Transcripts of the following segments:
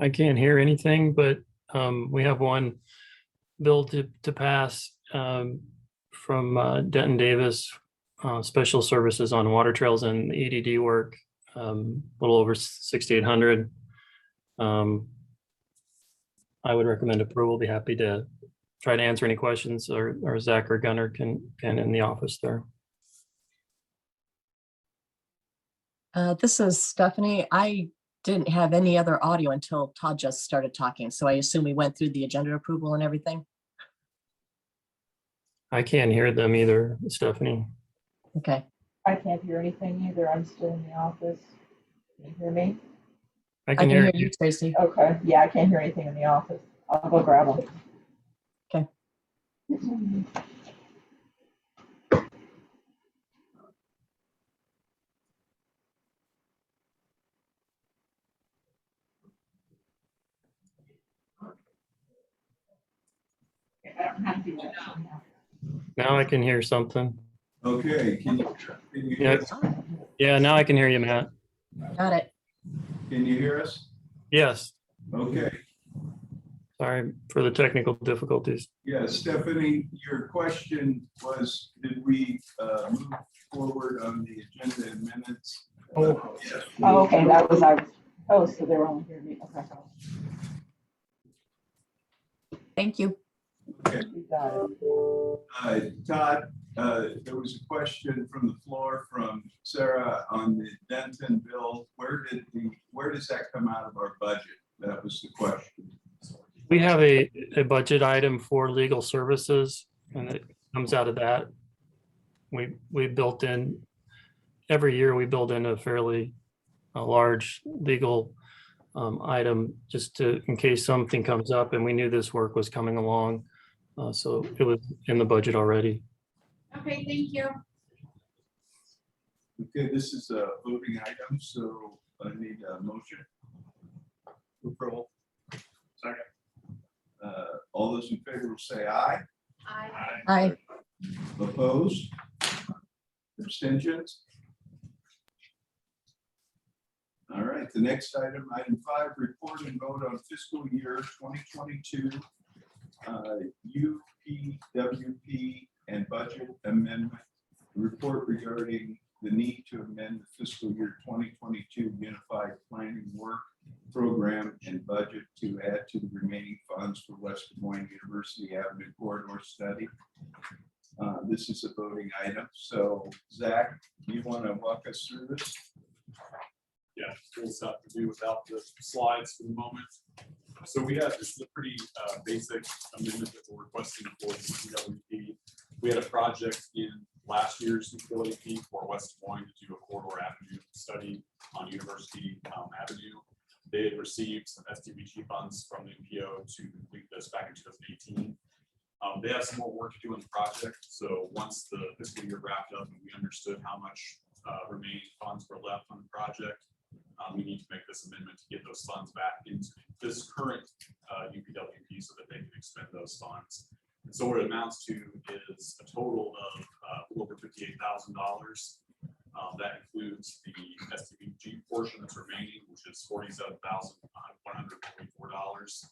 I can't hear anything, but we have one bill to pass from Denton Davis, special services on water trails and EDD work, a little over 6,800. I would recommend approval. Be happy to try to answer any questions, or Zach or Gunnar can in the office there. This is Stephanie. I didn't have any other audio until Todd just started talking, so I assume we went through the agenda approval and everything. I can't hear them either, Stephanie. Okay. I can't hear anything either. I'm still in the office. Can you hear me? I can hear you, Tracy. Okay. Yeah, I can't hear anything in the office. I'll go grab them. Okay. Now I can hear something. Okay, can you hear us? Yeah, now I can hear you, Matt. Got it. Can you hear us? Yes. Okay. Sorry for the technical difficulties. Yeah, Stephanie, your question was, did we move forward on the agenda and minutes? Oh. Yes. Oh, okay, that was our. Oh, so they were only hearing me. Okay. Thank you. Okay. You got it. Todd, there was a question from the floor from Sarah on the Denton bill. Where does that come out of our budget? That was the question. We have a budget item for legal services, and it comes out of that. We built in, every year we build in a fairly large legal item just in case something comes up, and we knew this work was coming along. So it was in the budget already. Okay, thank you. Okay, this is a voting item, so I need a motion. Approval. Second. All those in favor will say aye. Aye. Opposed? Abstentions? All right, the next item, item 5, report and vote on fiscal year 2022 UPWP and budget amendment. Report regarding the need to amend the fiscal year 2022 Unified Planning Work Program and budget to add to the remaining funds for West Des Moines University Avenue Corridor Study. This is a voting item. So Zach, do you want to walk us through this? Yeah, cool stuff to do without the slides for the moment. So this is a pretty basic amendment that we're requesting for the UPWP. We had a project in last year's UPWP for West Des Moines to do a corridor avenue study on University Avenue. They had received some SDBG funds from the MPO to complete this back in 2018. They have some more work to do on the project. So once the fiscal year wrapped up and we understood how much remaining funds were left on the project, we need to make this amendment to get those funds back into this current UPWP so that they can expend those funds. And so what it amounts to is a total of over $58,000. That includes the SDBG portion that's remaining, which is $47,144,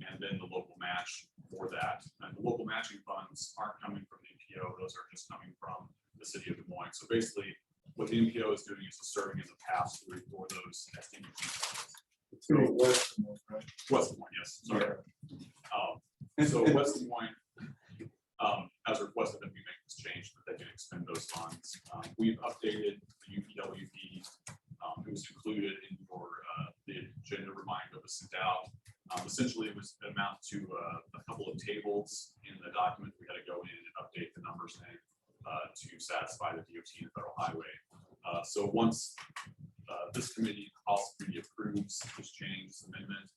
and then the local match for that. And the local matching funds aren't coming from the MPO; those are just coming from the city of Des Moines. So basically, what the MPO is doing is serving as a pass-through for those SDBG funds. So West Des Moines, right? West Des Moines, yes. Sorry. So West Des Moines has requested that we make this change so that they can expend those funds. We've updated the UPWP. It was included in your the agenda reminder that was sent out. Essentially, it was an amount to a couple of tables in the document. We had to go in and update the numbers to satisfy the DOT and federal highway. So once this committee, policy committee, approves this change, this amendment,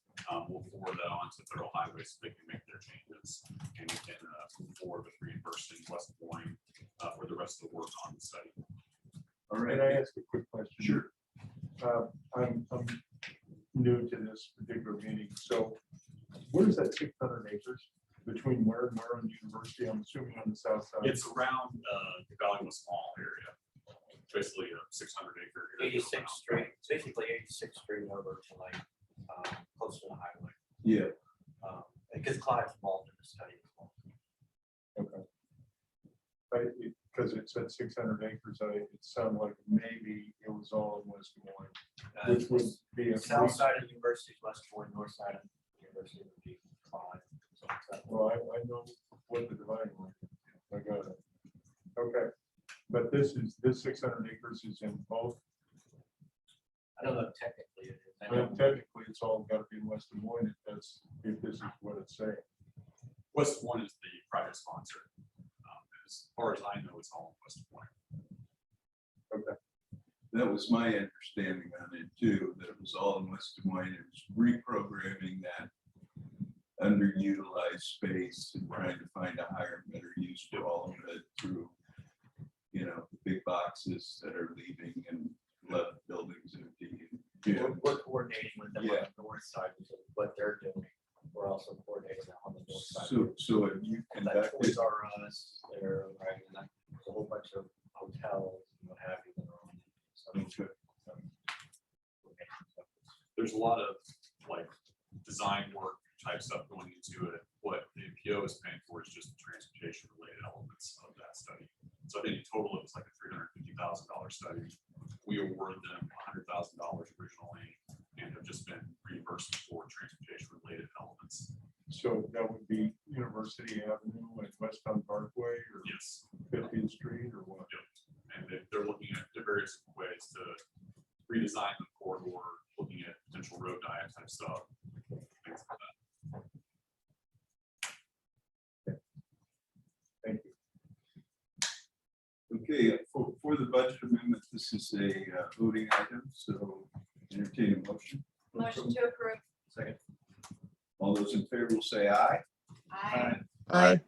we'll forward that on to federal highway so they can make their changes and we can move forward with reimbursing West Des Moines for the rest of the work on the study. All right. Can I ask a quick question? Sure. I'm new to this particular meeting. So where is that 600 acres between where and where on University? I'm assuming on the south side. It's around the Valley of a small area, basically a 600 acre area. 86th Street, basically 86th Street over to like close close to the highway. Yeah, Because Clyde's involved in the study as well. Okay. Because it said 600 acres, it sounded like maybe it was all in West Des Moines, which would be a South side of the university is West Des Moines, north side of the university would be Clyde. So it's that way. Well, I know what the dividing line is. I got it. Okay, but this 600 acres is in both. I don't know if technically it is. I I mean, know technically, it's all got to be in West Des Moines if this is what it's saying. West One is the private sponsor. As far as I know, it's all in West Point. that was my understanding on it too, that it was all in West Des Moines. It was reprogramming that underutilized space and trying to find a higher, better use for all of it through, you know, the big boxes that are leaving and left buildings empty. we're coordinating with them on Yeah. the north side, which is what they're doing. We're also coordinating on the north side. So have you And that conducted, Toys R Us there, right? And then there's a whole bunch of hotels and what have you that are on it. So, Okay. There's a lot of like design work type stuff going into it. What the MPO is paying for is just the transportation related elements of that study. So I think in total it was like a $350,000 study. We awarded them $100,000 originally and have just been reimbursed for transportation related elements. So that would be University Avenue and Westtown Parkway or Yes. 50th Street or what? And they're looking at the various ways to redesign the corridor, looking at potential road diet type stuff. Things like that. Thank you. okay, for the budget amendment, this is a voting item, so entertain a motion. Motion to approve. Second. All those in favor will say aye. Aye. Aye.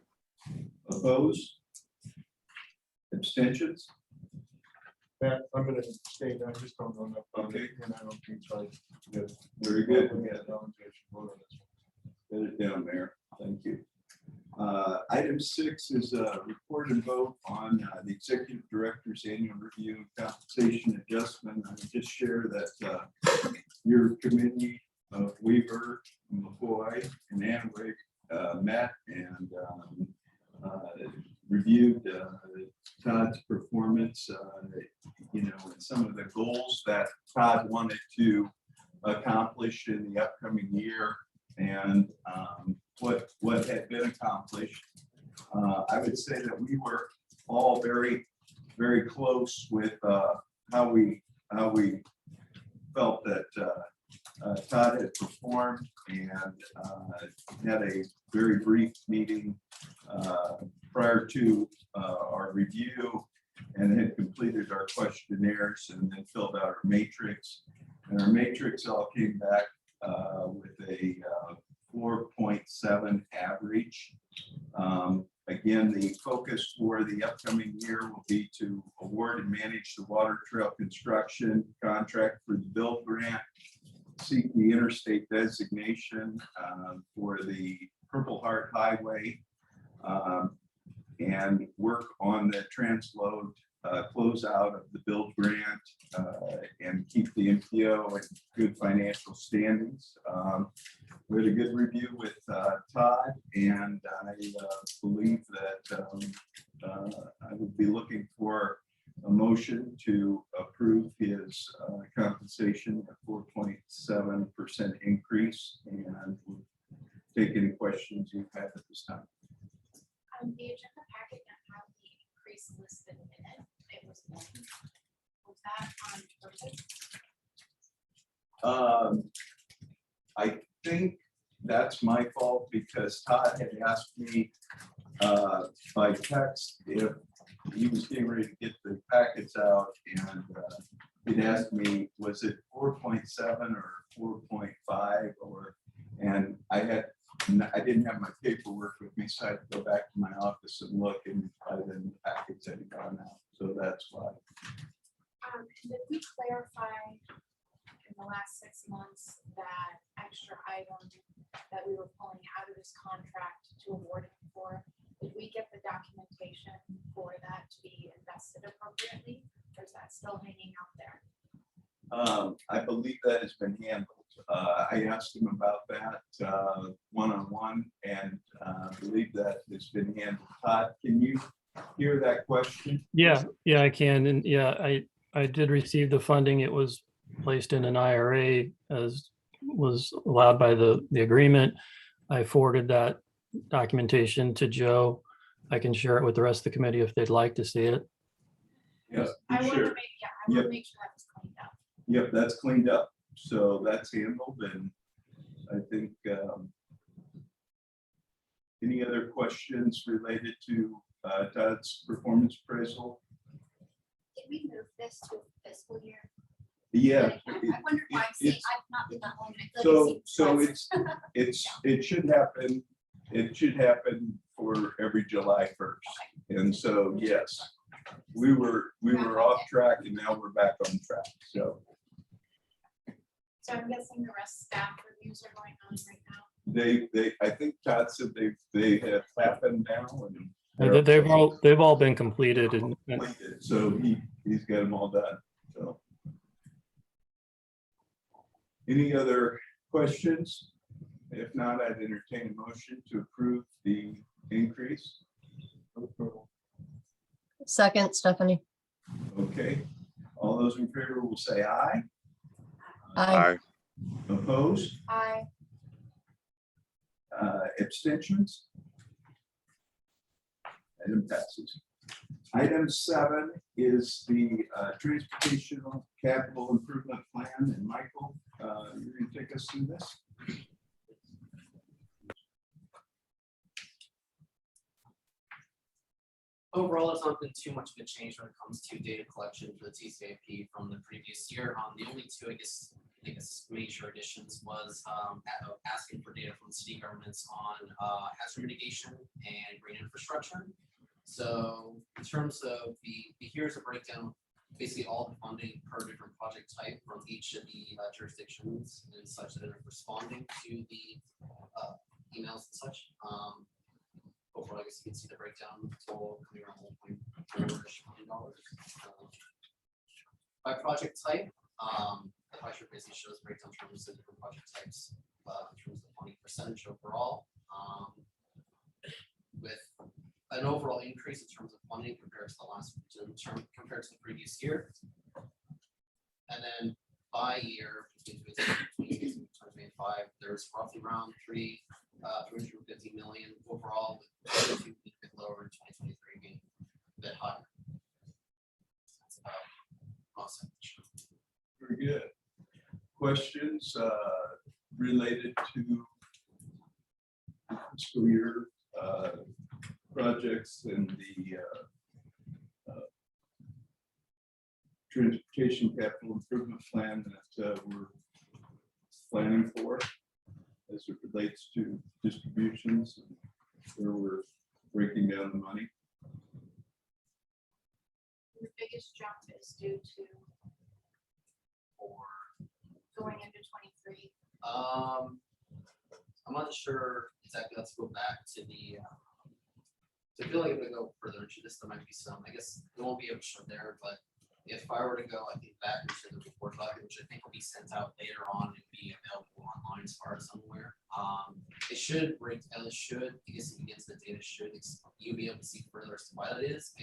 Opposed? Abstentions? Matt, I'm going to abstain. I just don't know enough about Okay. it, and I don't think so. Yeah. Very good. We got knowledge I should vote on this one. Get it down, Mayor. Thank you. Item 6 is a report and vote on the executive director's annual review and compensation adjustment. I would just share that your committee of Weaver, McCoy, and Anwick met and reviewed Todd's performance, you know, and some of the goals that Todd wanted to accomplish in the upcoming year and what had been accomplished. I would say that we were all very, very close with how we felt that Todd had performed and had a very brief meeting prior to our review and had completed our questionnaires and then filled out our matrix. And our matrix all came back with a 4.7 average. Again, the focus for the upcoming year will be to award and manage the water trail construction contract for the build grant, seek the interstate designation for the Purple Heart Highway, and work on the transload closeout of the build grant and keep the MPO in good financial standings. We had a good review with Todd, and I believe that I would be looking for a motion to approve his compensation at 4.7% increase, and we'll take any questions you have at this time. The agenda packet didn't have the increase listed in it. It was one. Was that on purpose? I think that's my fault because Todd had asked me by text if he was getting ready to get the packets out, and he'd asked me, was it 4.7 or 4.5 or, and I didn't have my paperwork with me, so I had to go back to my office and look, and by then the packets had gone out, so that's why. Did we clarify in the last 6 months that extra item that we were pulling out of this contract to award it for? Did we get the documentation for that to be invested appropriately, or is that still hanging out there? I believe that has been handled. I asked him about that one-on-one, and believe that it's been handled. Todd, can you hear that question? Yeah, I can. And yeah, I did receive the funding. It was placed in an IRA as was allowed by the agreement. I forwarded that documentation to Joe. I can share it with the rest of the committee if they'd like to see it. Yes, I want to sure. make, I want Yep. to make sure that's cleaned up. Yep, that's cleaned up. So that's handled, and I think any other questions related to Todd's performance appraisal? Did we move this to a fiscal year? Yeah. I wonder why I've seen, it's- I've not been that long. and I feel like I've So seen twice. it should happen for every July 1st. And so, yes, we were off track and now we're back on track. So So I'm guessing the rest staff reviews are going on right now. I think Todd said they have happened now and And they've all been completed and completed. So he's got them all done. So any other questions? If not, I'd entertain a motion to approve the increase. Second, Stephanie. Okay, all those in favor will say aye. Aye. Opposed? I, Abstentions? Item passes. Item 7 is the Transportational Capital Improvement Plan, and Michael, you're going to take us through this? Overall, it's not been too much of a change when it comes to data collection for the TCIP from the previous year. The only two, I guess, major additions was asking for data from city governments on hazard mitigation and green infrastructure. So in terms of here's a breakdown, basically all the funding per different project type from each of the jurisdictions and such that are responding to the emails and such. Overall, I guess you can see the breakdown total coming around $1.4 million. By project type, the pie chart basically shows breakdown in terms of different project types in terms of funding percentage overall. With an overall increase in terms of funding compared to compared to the previous year. And then by year, between 2026 and 2025, there's roughly around 350 million overall, with a bit lower in 2023, being a bit higher. That's about awesome. Very good. Questions related to the fiscal year projects and the Transportation Capital Improvement Plan that we're planning for as it relates to distributions and where we're breaking down the money? the biggest jump is due to going into 23. I'm not sure exactly. Let's go back to the. I feel like if we go further into this, there might be some. I guess it won't be able to show there, but if I were to go, I think back into the report document, which I think will be sent out later on and be available online as far as somewhere. It should break down. It should, I guess, if you get to the data, you'll be able to see further as to why that is.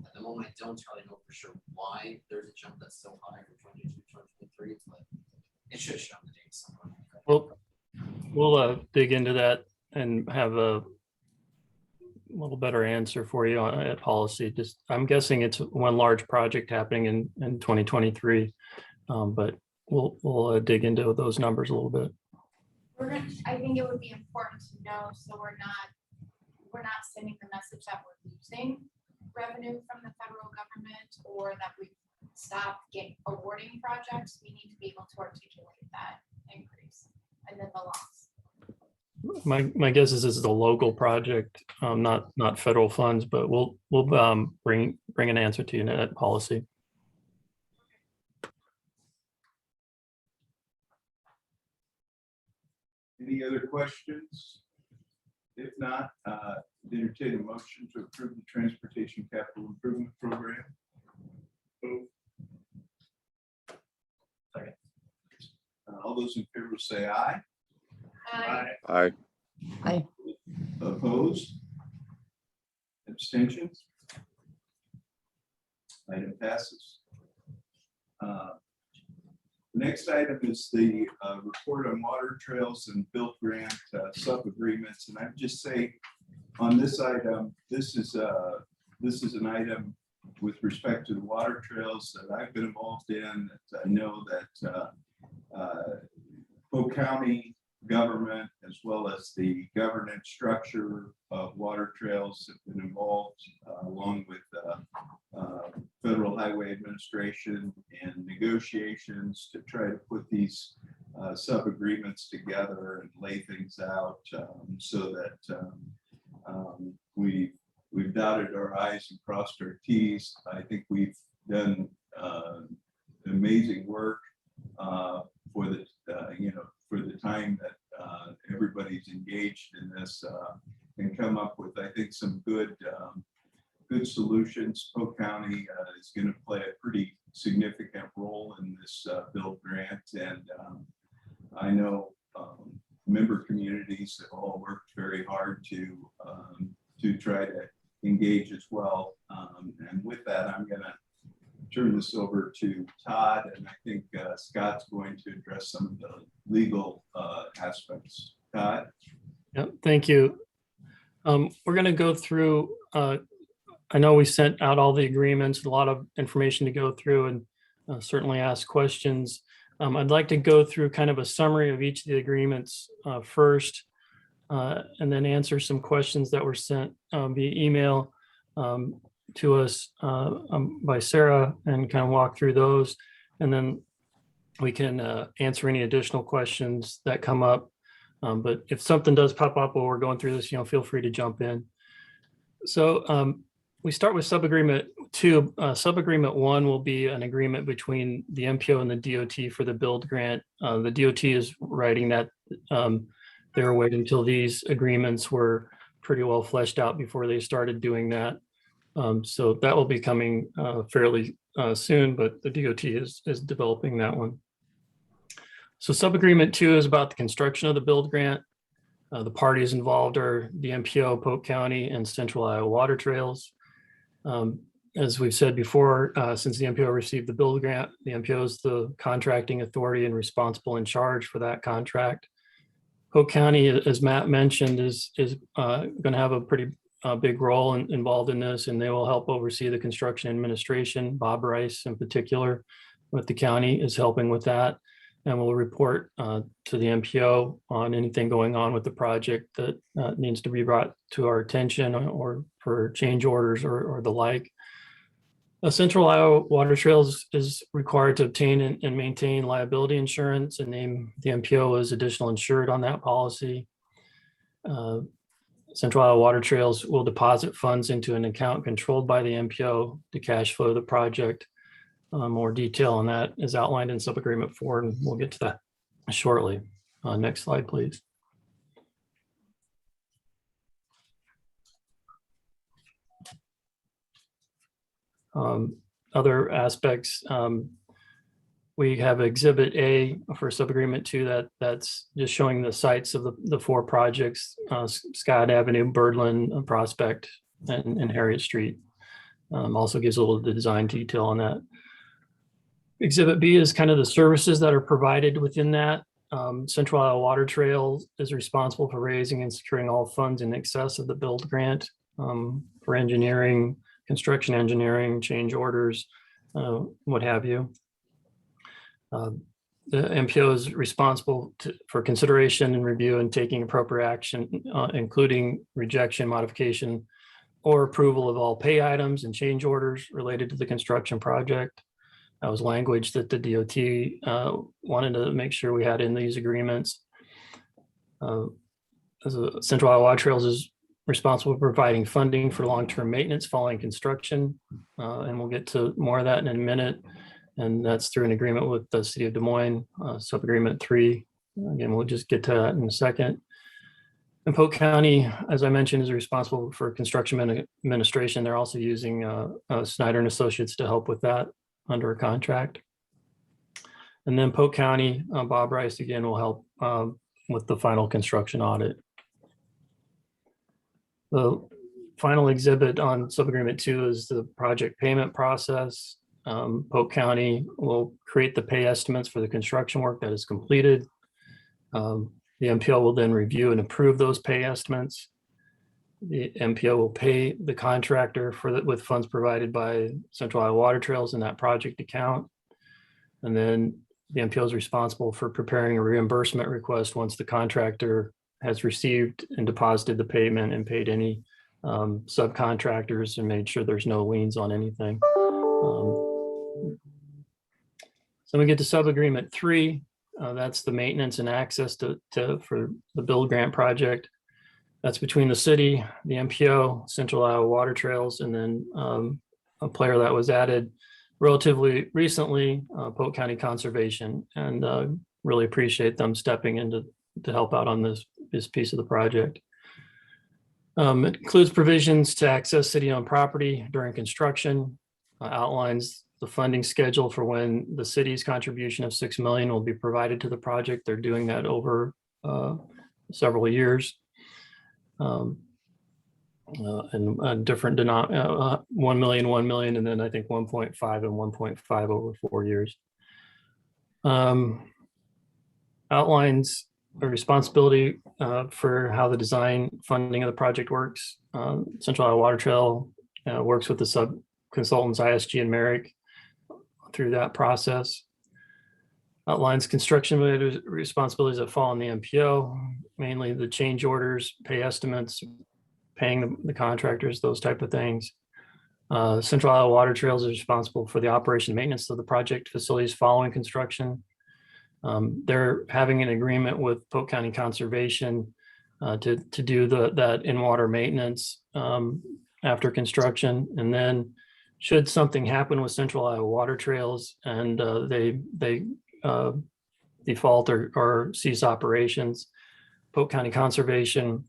At the moment, I don't really know for sure why there's a jump that's so high from 22 to 23, but it should show the data somewhere. we'll dig into that and have a little better answer for you on at policy. Just I'm guessing it's one large project happening in 2023, but we'll dig into those numbers a little bit. I think it would be important to know, so we're not sending the message that we're losing revenue from the federal government or that we stopped awarding projects. We need to be able to articulate that increase and then the loss. My guess is this is a local project, not federal funds, but we'll bring an answer to you at policy. Any other questions? If not, entertain a motion to approve the Transportation Capital Improvement Program. All those in favor say aye. Aye. Aye. Opposed? Abstentions? Item passes. Next item is the report on water trails and build grant sub-agreements. And I'd just say on this item, this is an item with respect to the water trails that I've been involved in. That I know that Polk County government, as well as the governance structure of water trails, have been involved along with Federal Highway Administration and negotiations to try to put these sub-agreements together and lay things out so that we've dotted our I's and crossed our T's. I think we've done amazing work for the for the time that everybody's engaged in this and come up with, I think, some good solutions. Polk County is going to play a pretty significant role in this build grant, and I know member communities have all worked very hard to try to engage as well. And with that, I'm going to turn this over to Todd, and I think Scott's going to address some of the legal aspects. Todd? Yep, thank you. We're going to go through, I know we sent out all the agreements, a lot of information to go through, and certainly ask questions. I'd like to go through kind of a summary of each of the agreements first, and then answer some questions that were sent via email to us by Sarah, and kind of walk through those. And then we can answer any additional questions that come up. But if something does pop up while we're going through this, feel free to jump in. So we start with sub-agreement 2. Sub-agreement 1 will be an agreement between the MPO and the DOT for the build grant. The DOT is writing that they were waiting until these agreements were pretty well fleshed out before they started doing that. So that will be coming fairly soon, but the DOT is developing that one. So sub-agreement 2 is about the construction of the build grant. The parties involved are the MPO, Polk County, and Central Iowa Water Trails. As we've said before, since the MPO received the build grant, the MPO is the contracting authority and responsible in charge for that contract. Polk County, as Matt mentioned, is going to have a pretty big role involved in this, and they will help oversee the construction administration. Bob Rice, in particular, with the county, is helping with that, and will report to the MPO on anything going on with the project that needs to be brought to our attention, or for change orders or the like. Central Iowa Water Trails is required to obtain and maintain liability insurance and name the MPO as additional insured on that policy. Central Iowa Water Trails will deposit funds into an account controlled by the MPO to cash flow the project. More detail on that is outlined in sub-agreement 4, and we'll get to that shortly. Next slide, please. Other aspects, we have Exhibit A for sub-agreement 2 that's just showing the sites of the 4 projects: Scott Avenue, Birdland, Prospect, and Harriet Street. Also gives a little design detail on that. Exhibit B is kind of the services that are provided within that. Central Iowa Water Trails is responsible for raising and securing all funds in excess of the build grant for engineering, construction engineering, change orders, what have you. The MPO is responsible for consideration and review and taking appropriate action, including rejection, modification, or approval of all pay items and change orders related to the construction project. That was language that the DOT wanted to make sure we had in these agreements. Central Iowa Water Trails is responsible for providing funding for long-term maintenance following construction. And we'll get to more of that in a minute. And that's through an agreement with the city of Des Moines, sub-agreement 3. Again, we'll just get to that in a second. And Polk County, as I mentioned, is responsible for construction administration. They're also using Snyder and Associates to help with that under a contract. And then Polk County, Bob Rice again will help with the final construction audit. The final exhibit on subagreement 2 is the project payment process. Polk County will create the pay estimates for the construction work that is completed. The MPO will then review and approve those pay estimates. The MPO will pay the contractor with funds provided by Central Iowa Water Trails in that project account. And then the MPO is responsible for preparing a reimbursement request once the contractor has received and deposited the payment and paid any subcontractors and made sure there's no liens on anything. So we get to subagreement 3. That's the maintenance and access for the build grant project. That's between the city, the MPO, Central Iowa Water Trails, and then a player that was added relatively recently, Polk County Conservation, and really appreciate them stepping in to help out on this piece of the project. It includes provisions to access city-owned property during construction, outlines the funding schedule for when the city's contribution of $6 million will be provided to the project. They're doing that over several years. And different 1 million, 1 million, and then I think 1.5 and 1.5 over 4 years. Outlines a responsibility for how the design funding of the project works. Central Iowa Water Trail works with the sub-consultants ISG and Merrick through that process. Outlines construction related responsibilities that fall on the MPO, mainly the change orders, pay estimates, paying the contractors, those type of things. Central Iowa Water Trails is responsible for the operation and maintenance of the project facilities following construction. They're having an agreement with Polk County Conservation to do that in-water maintenance after construction. And then should something happen with Central Iowa Water Trails and they default or cease operations, Polk County Conservation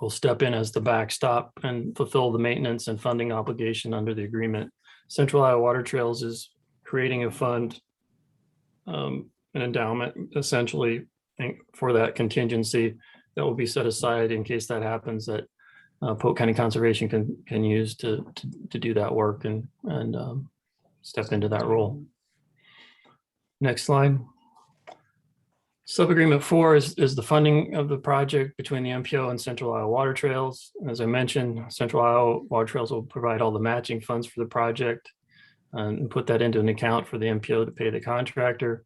will step in as the backstop and fulfill the maintenance and funding obligation under the agreement. Central Iowa Water Trails is creating a fund, an endowment essentially for that contingency that will be set aside in case that happens, that Polk County Conservation can use to do that work and step into that role. Next slide. Subagreement 4 is the funding of the project between the MPO and Central Iowa Water Trails. As I mentioned, Central Iowa Water Trails will provide all the matching funds for the project and put that into an account for the MPO to pay the contractor.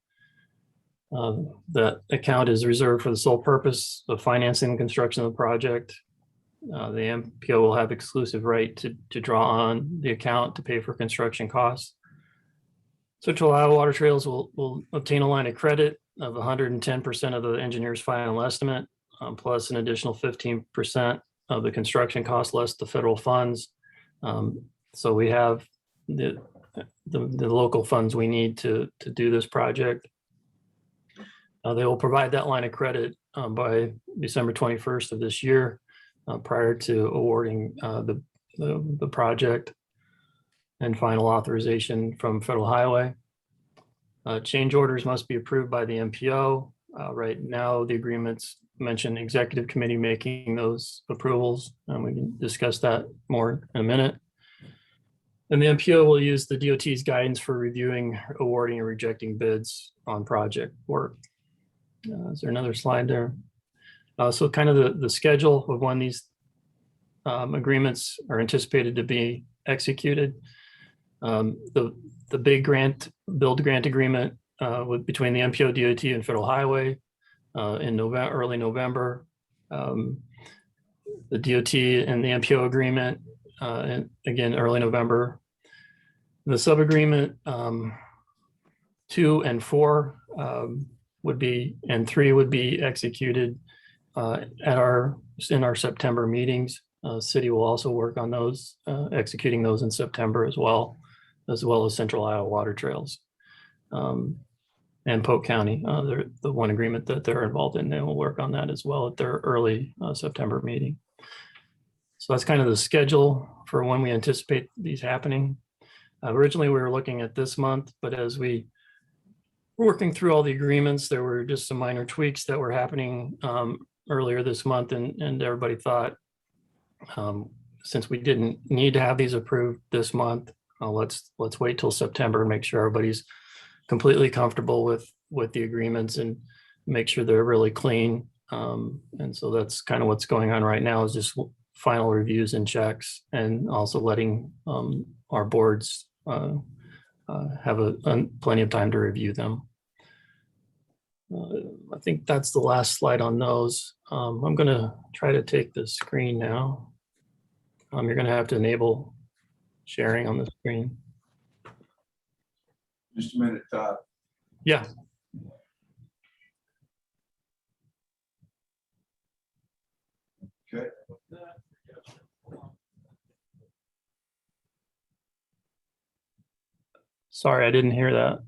That account is reserved for the sole purpose of financing the construction of the project. The MPO will have exclusive right to draw on the account to pay for construction costs. Central Iowa Water Trails will obtain a line of credit of 110% of the engineer's final estimate, plus an additional 15% of the construction cost less the federal funds. So we have the local funds we need to do this project. They will provide that line of credit by December 21st of this year, prior to awarding the project and final authorization from Federal Highway. Change orders must be approved by the MPO. Right now, the agreements mention executive committee making those approvals, and we can discuss that more in a minute. And the MPO will use the DOT's guidance for reviewing, awarding, and rejecting bids on project work. Is there another slide there? So kind of the schedule of when these agreements are anticipated to be executed. The big build grant agreement between the MPO, DOT, and Federal Highway in early November. The DOT and the MPO agreement, and again, early November. The sub-agreement 2 and 4 would be, and 3 would be executed in our September meetings. City will also work on those, executing those in September as well as Central Iowa Water Trails. And Polk County, the one agreement that they're involved in, they will work on that as well at their early September meeting. So that's kind of the schedule for when we anticipate these happening. Originally, we were looking at this month, but as we working through all the agreements. There were just some minor tweaks that were happening earlier this month, and everybody thought, since we didn't need to have these approved this month, let's wait till September and make sure everybody's completely comfortable with the agreements and make sure they're really clean. And so that's kind of what's going on right now, is just final reviews and checks, and also letting our boards have plenty of time to review them. I think that's the last slide on those. I'm going to try to take the screen now. You're going to have to enable sharing on the screen. Just a minute, Todd. Yeah. Okay. Sorry, I didn't hear that.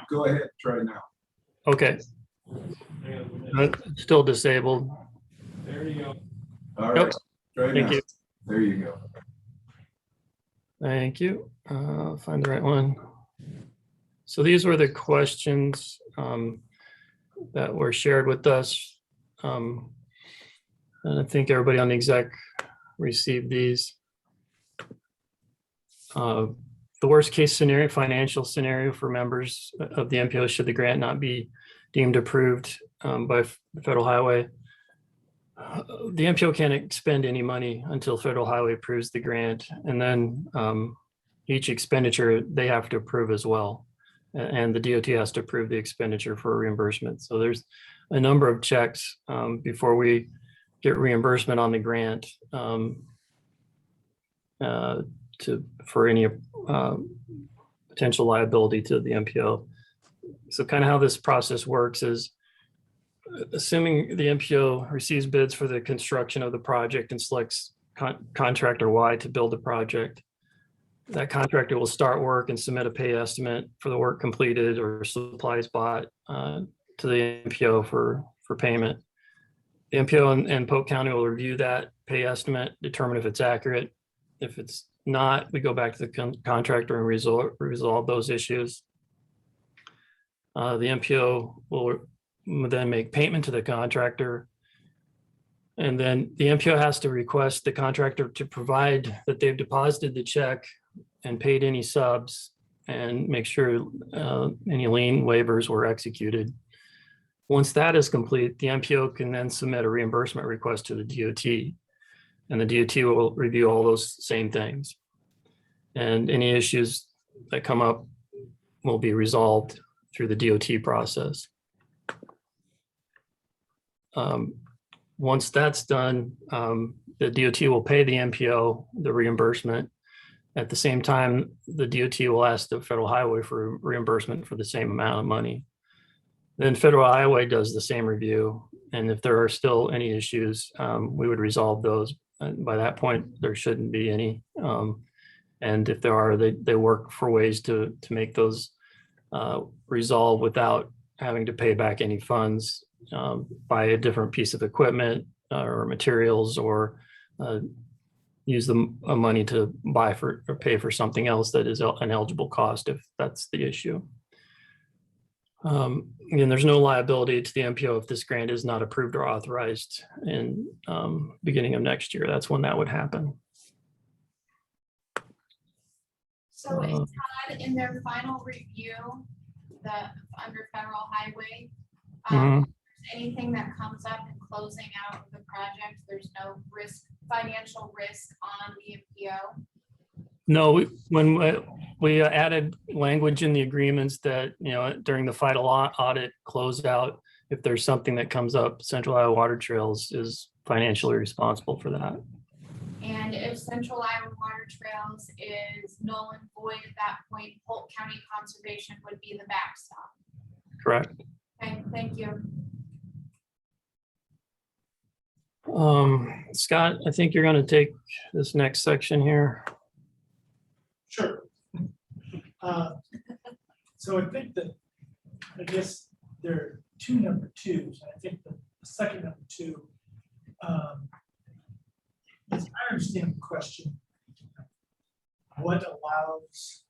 Go ahead, try now. Okay. Still disabled. All right, try Thank now. you. There you go. Thank you. Find the right one. So these were the questions that were shared with us. And I think everybody on the exec received these. The worst case scenario, financial scenario for members of the MPO should the grant not be deemed approved by Federal Highway. The MPO can't expend any money until Federal Highway approves the grant, and then each expenditure they have to approve as well. And the DOT has to approve the expenditure for reimbursement. So there's a number of checks before we get reimbursement on the grant for any potential liability to the MPO. So kind of how this process works is, assuming the MPO receives bids for the construction of the project and selects contractor Y to build the project, that contractor will start work and submit a pay estimate for the work completed or supplies bought to the MPO for payment. The MPO and Polk County will review that pay estimate, determine if it's accurate. If it's not, we go back to the contractor and resolve those issues. The MPO will then make payment to the contractor. And then the MPO has to request the contractor to provide that they've deposited the check and paid any subs, and make sure any lien waivers were executed. Once that is complete, the MPO can then submit a reimbursement request to the DOT, and the DOT will review all those same things. And any issues that come up will be resolved through the DOT process. Once that's done, the DOT will pay the MPO the reimbursement. At the same time, the DOT will ask the Federal Highway for reimbursement for the same amount of money. Then Federal Highway does the same review. And if there are still any issues, we would resolve those. And by that point, there shouldn't be any. And if there are, they work for ways to make those resolve without having to pay back any funds, buy a different piece of equipment or materials, or use the money to buy for or pay for something else that is an eligible cost, if that's the issue. Again, there's no liability to the MPO if this grant is not approved or authorized in beginning of next year. That's when that would happen. So is Todd, in their final review, under Federal Highway, anything that comes up in closing out the project, there's no financial risk on the MPO? No, when we added language in the agreements that, during the final audit closeout, if there's something that comes up, Central Iowa Water Trails is financially responsible for that. And if Central Iowa Water Trails is null and void at that point, Polk County Conservation would be the backstop. Correct. Okay, thank you. Scott, I think you're going to take this next section here. Sure. So I think that, I guess there are two number twos. I think the second number two, as I understand the question, what allows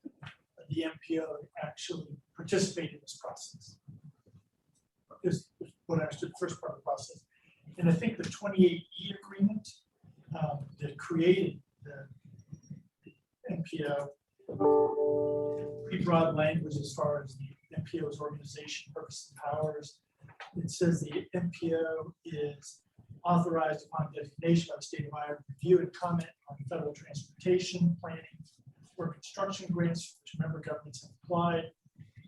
the MPO to actually participate in this process. Is what I understood the first part of the process. And I think the 28E agreement that created the MPO, pretty broad language as far as the MPO's organization, purpose, and powers. It says the MPO is authorized upon designation by the state of Iowa to review and comment on federal transportation planning or construction grants which member governments have applied,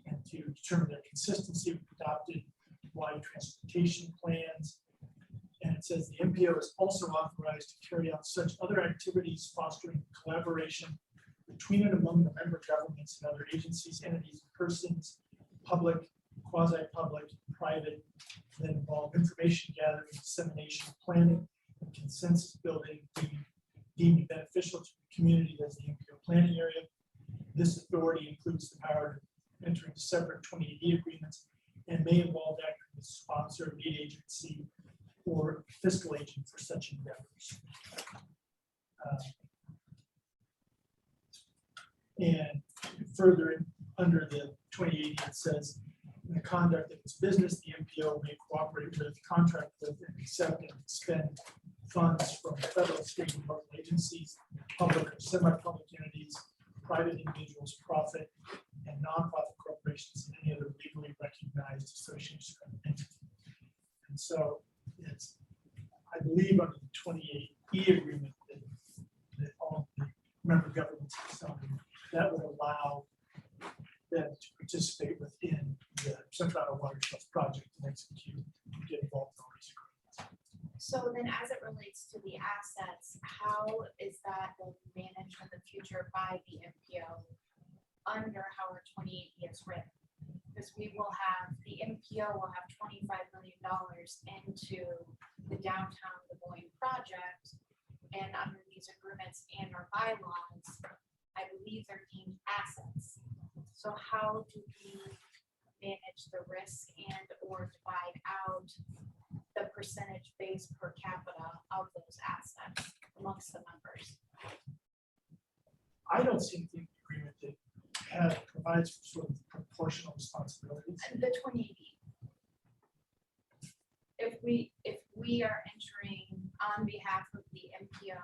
and to determine their consistency with adopted wide transportation plans. And it says the MPO is also authorized to carry out such other activities fostering collaboration between and among the member governments and other agencies, entities, persons, public, quasi-public, private, that involve information gathering, dissemination, planning, and consensus building deemed beneficial to the community as the MPO planning area. This authority includes the power to enter into separate 28E agreements and may involve acting as sponsor, lead agency, or fiscal agent for such endeavors. And further, under the 28, it says, in the conduct of its business, the MPO may cooperate with, contract with, and accept and expend funds from federal, state, and local agencies, public or semi-public entities, private individuals, profit, and nonprofit corporations, and any other legally recognized association or entity. And so it's, I believe, under the 28E agreement that all the member governments have signed, that would allow them to participate within the Central Iowa Water Trust project and execute and get involved in all these agreements. So then as it relates to the assets, how is that managed in the future by the MPO under how our 28E is written? Because we will have, the MPO will have $25 million into the downtown Des Moines project. And under these agreements and our bylaws, I believe they're deemed assets. So how do we manage the risk and or divide out the percentage base per capita of those assets amongst the members? I don't see anything in the agreement that provides for sort of proportional responsibilities. And the 28E. If we are entering on behalf of the MPO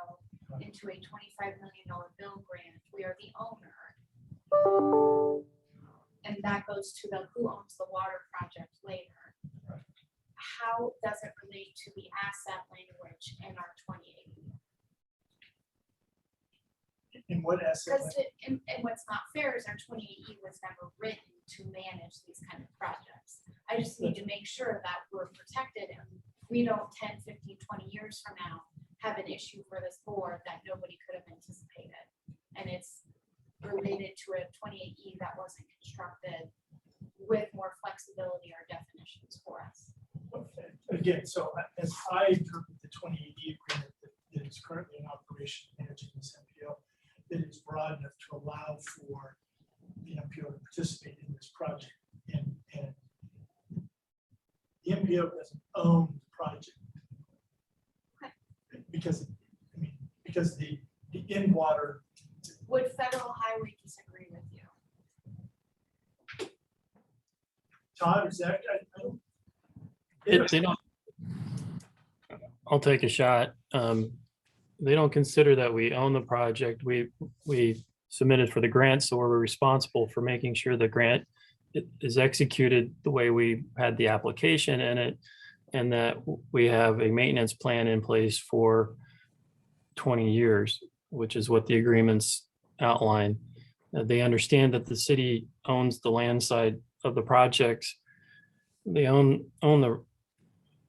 into a $25 million bill grant, we are the owner. And that goes to the who owns the water project later. How does it relate to the asset language in our 28? In what asset? Because and what's not fair is our 28E was never written to manage these kind of projects. I just need to make sure that we're protected and we don't 10, 15, 20 years from now have an issue for this board that nobody could have anticipated. And it's related to a 28E that wasn't constructed with more flexibility or definitions for us. Okay. Again, so as I interpret the 28E agreement that is currently in operation managing this MPO, it is broad enough to allow for the MPO to participate in this project. And the MPO doesn't own the project. Okay. Because the in-water. Would Federal Highway disagree with you? Todd or Zach, They don't. I'll take a shot. They don't consider that we own the project. We submitted for the grant, so we're responsible for making sure the grant is executed the way we had the application in it, and that we have a maintenance plan in place for 20 years, which is what the agreements outline. They understand that the city owns the land side of the projects. They own the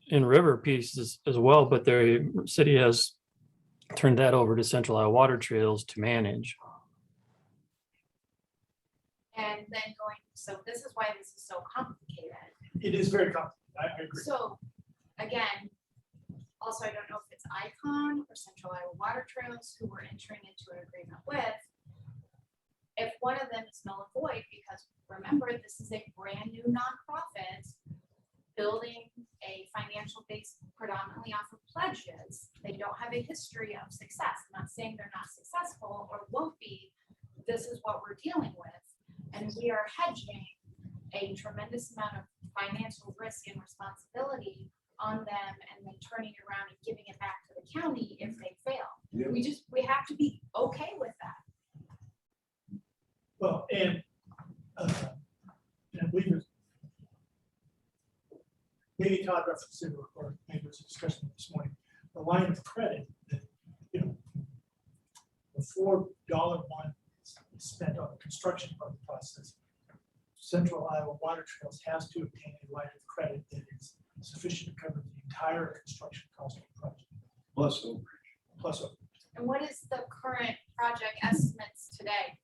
in-river pieces as well, but the city has turned that over to Central Iowa Water Trails to manage. And then so this is why this is so complicated. it is very complicated. I agree. So again, also, I don't know if it's Icon or Central Iowa Water Trails who we're entering into an agreement with. If one of them is null and void, because remember, this is a brand new nonprofit building a financial base predominantly off of pledges. They don't have a history of success. I'm not saying they're not successful or won't be. This is what we're dealing with. And we are hedging a tremendous amount of financial risk and responsibility on them and then turning it around and giving it back to the county if they fail. Yeah. We have to be okay with that. Well, and I believe it's maybe Todd referenced it, or maybe it was a discussion this morning, the line of credit that, you know, before $1 is spent on the construction part of the process, Central Iowa Water Trails has to obtain a line of credit that is sufficient to cover the entire construction cost of the project. Plus overage. Plus, And what is the current project estimates today?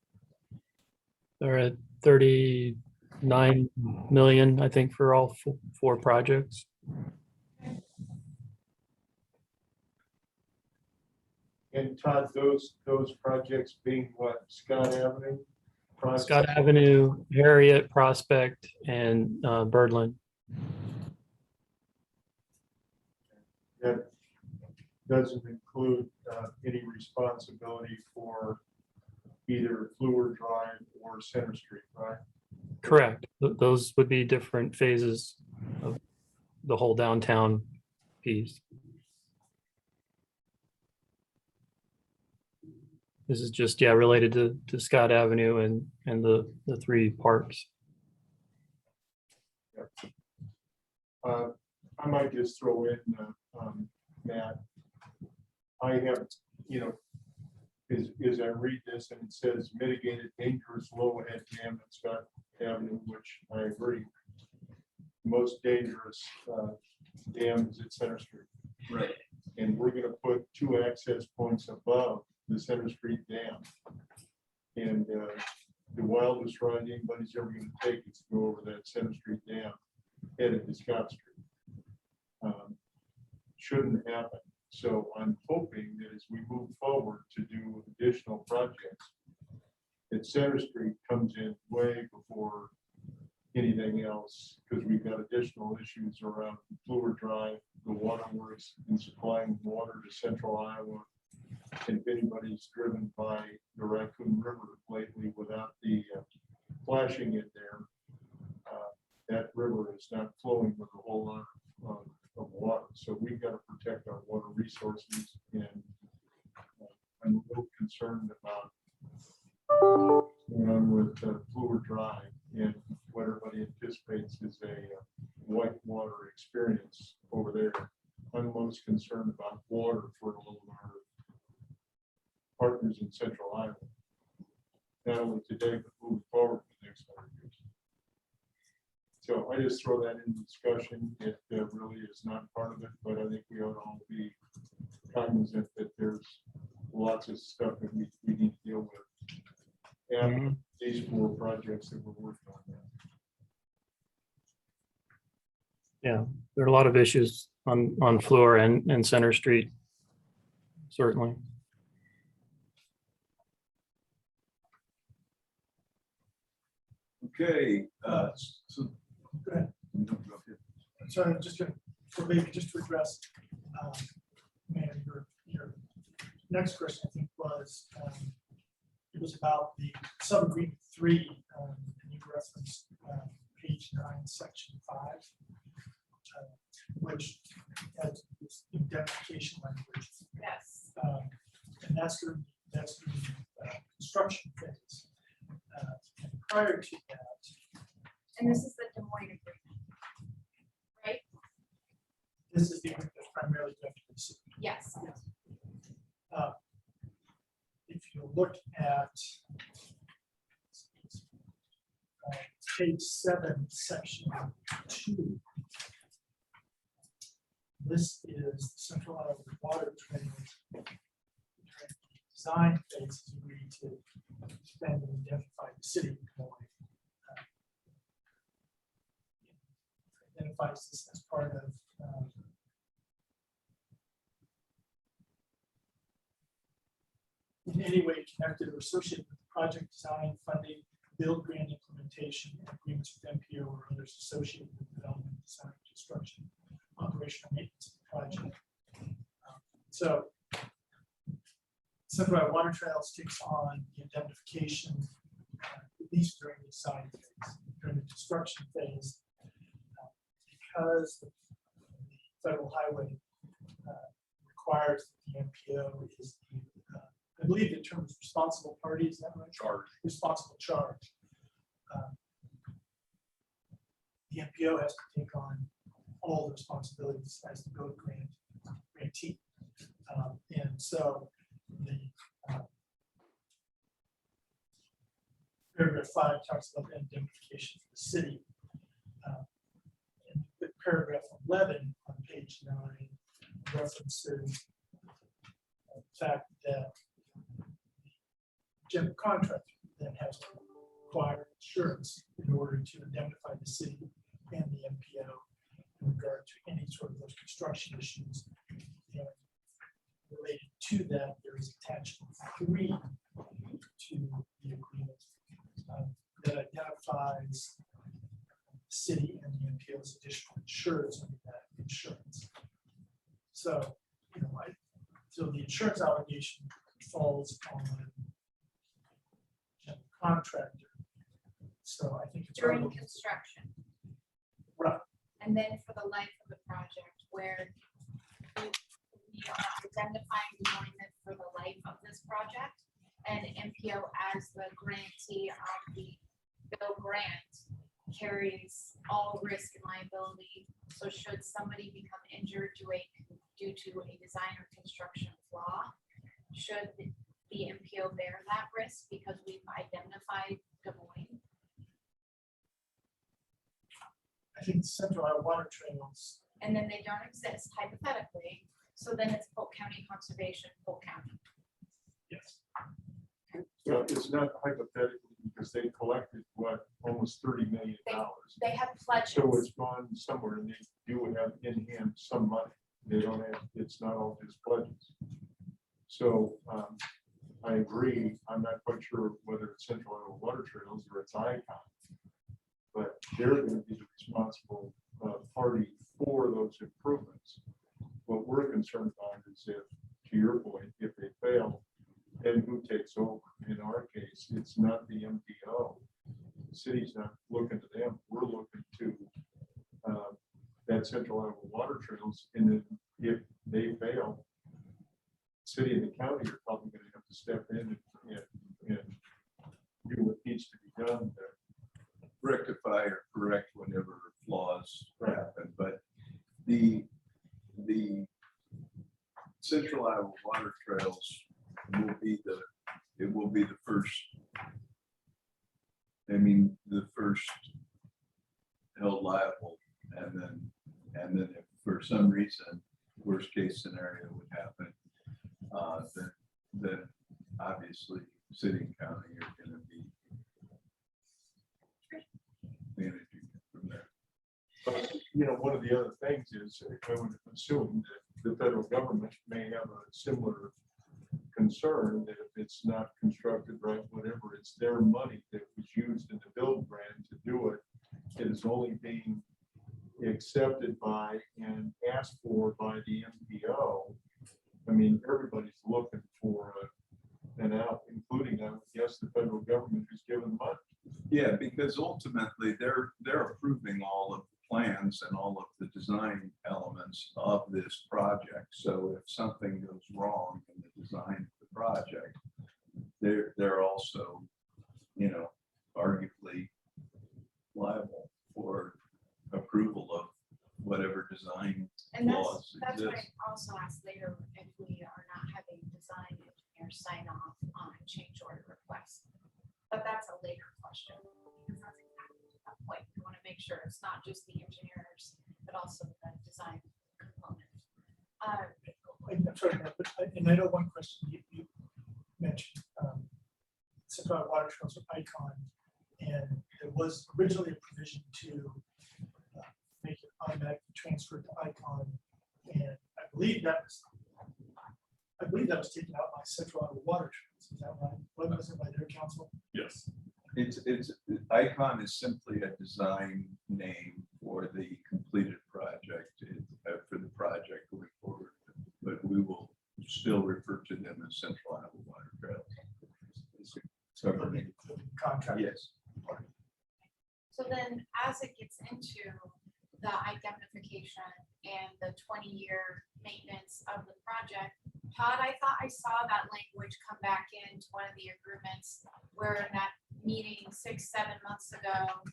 They're at 39 million, I think, for all four projects. And Todd, those projects being what, Scott Avenue? Scott Avenue, Harriet, Prospect, and Birdland. That doesn't include any responsibility for either Fluor Drive or Center Street, right? Correct. Those would be different phases of the whole downtown piece. This is just, yeah, related to Scott Avenue and the three parks. I might just throw in, Matt, I have, you know, as I read this and it says mitigated dangerous low head dam at Scott Avenue, which I agree. Most dangerous dam is at Center Street. Right. And we're gonna put 2 access points above the Center Street dam. And the wildest ride anybody's ever gonna take is to go over that Center Street dam, headed to Scott Street. Shouldn't happen. So I'm hoping that as we move forward to do additional projects, that Center Street comes in way before anything else, because we've got additional issues around Fluor Drive, the waterworks, and supplying water to Central Iowa. And if anybody's driven by the Raccoon River lately without the flashing in there, that river is not flowing with a whole lot of water. So we've got to protect our water resources, and I'm a little concerned about what's going on with Fluor Drive and what everybody anticipates is a white water experience over there. I'm most concerned about water for all of our partners in Central Iowa, not only today, but moving forward for the next 100 years. So I just throw that in discussion. It really is not part of it, but I think we ought to all be cognizant that there's lots of stuff that we need to deal with. And these 4 projects that we're working on now. Yeah, there are a lot of issues on Fluor and Center Street, certainly. Okay. So go ahead. So I'm just going to, maybe just to address, man, your next question, I think, was it was about the sub-agreement 3, and you referenced page 9, section 5, which has this indemnification language. Yes. And that's the construction phase. And prior to that, And this is the Des Moines Agreement, right? this is the agreement that's primarily done to the city. Yes. If you look at page 7, section 2, this is the Central Iowa Water Trails design phase is agreed to expand and identify the city of Des Moines. Identifies this as part of in any way connected or associated with the project design, funding, build, grant, implementation, agreements with MPO or others associated with development, design, construction, operational maintenance of the project. So Central Iowa Water Trails takes on the indemnification, at least during the design phase. during the construction phase. Because the federal highway requires that the MPO is the, I believe the term is responsible party, is that right? Charge. Responsible charge. The MPO has to take on all the responsibilities as the GO grantee. And so the paragraph 5 talks about the indemnification for the city. And the paragraph 11 on page 9 references the fact that the general contractor then has to acquire insurance in order to indemnify the city and the MPO in regard to any sort of those construction issues. And related to that, there is attachment 3 to the agreement that identifies the city and the MPO's additional insurance under that insurance. So, so the insurance obligation falls on the contractor. So I think it's During probably- construction. Right. And then for the life of the project, where we are identifying employment for the life of this project, and MPO as the grantee of the GO grant carries all risk and liability. So should somebody become injured due to a design or construction flaw, should the MPO bear that risk because we've identified Des Moines? I think Central Iowa Water Trails. And then they don't exist hypothetically, so then it's Polk County Conservation, Polk County. Yes. Well, it's not hypothetically because they collected almost $30 million. They have pledges. So it's gone somewhere and they do have in hand some money. They don't have, it's not all just pledges. So I agree. I'm not quite sure whether it's Central Iowa Water Trails or it's ICON, but they're going to be the responsible party for those improvements. What we're concerned about is if, to your point, if they fail, then who takes over? In our case, it's not the MPO. The city's not looking to them. We're looking to that Central Iowa Water Trails. And then if they fail, city and the county are probably going to have to step in and do what needs to be done to rectify or correct whenever flaws happen. But the Central Iowa Water Trails will be the first. I mean, the first held liable, and then if for some reason worst case scenario would happen, then obviously city and county are going to be managing it from there. But, one of the other things is I would assume that the federal government may have a similar concern that if it's not constructed right, whatever, it's their money that was used in the build grant to do it. It is only being accepted by and asked for by the MPO. I mean, everybody's looking for an out, including, I would guess, the federal government who's given money. Yeah, because ultimately they're approving all of the plans and all of the design elements of this project. So if something goes wrong in the design of the project, they're also, arguably liable for approval of whatever design And laws that's what exist. I also asked later, if we are not having design engineers sign off on change order requests. But that's a later question, because that's exactly that point. We want to make sure it's not just the engineers, but also the design component. I'm sorry, but and I know one question you mentioned, Central Iowa Water Trails or ICON, and there was originally a provision to make it automatically transferred to ICON, and I believe that was taken out by Central Iowa Water Trails. Is that right? Was it by their council? Yes. It's ICON is simply a design name for the completed project, for the project going forward. But we will still refer to them as Central Iowa Water Trails. So the contract. Yes. So then as it gets into the indemnification and the 20-year maintenance of the project, Todd, I thought I saw that language come back into one of the agreements where in that meeting 6-7 months ago,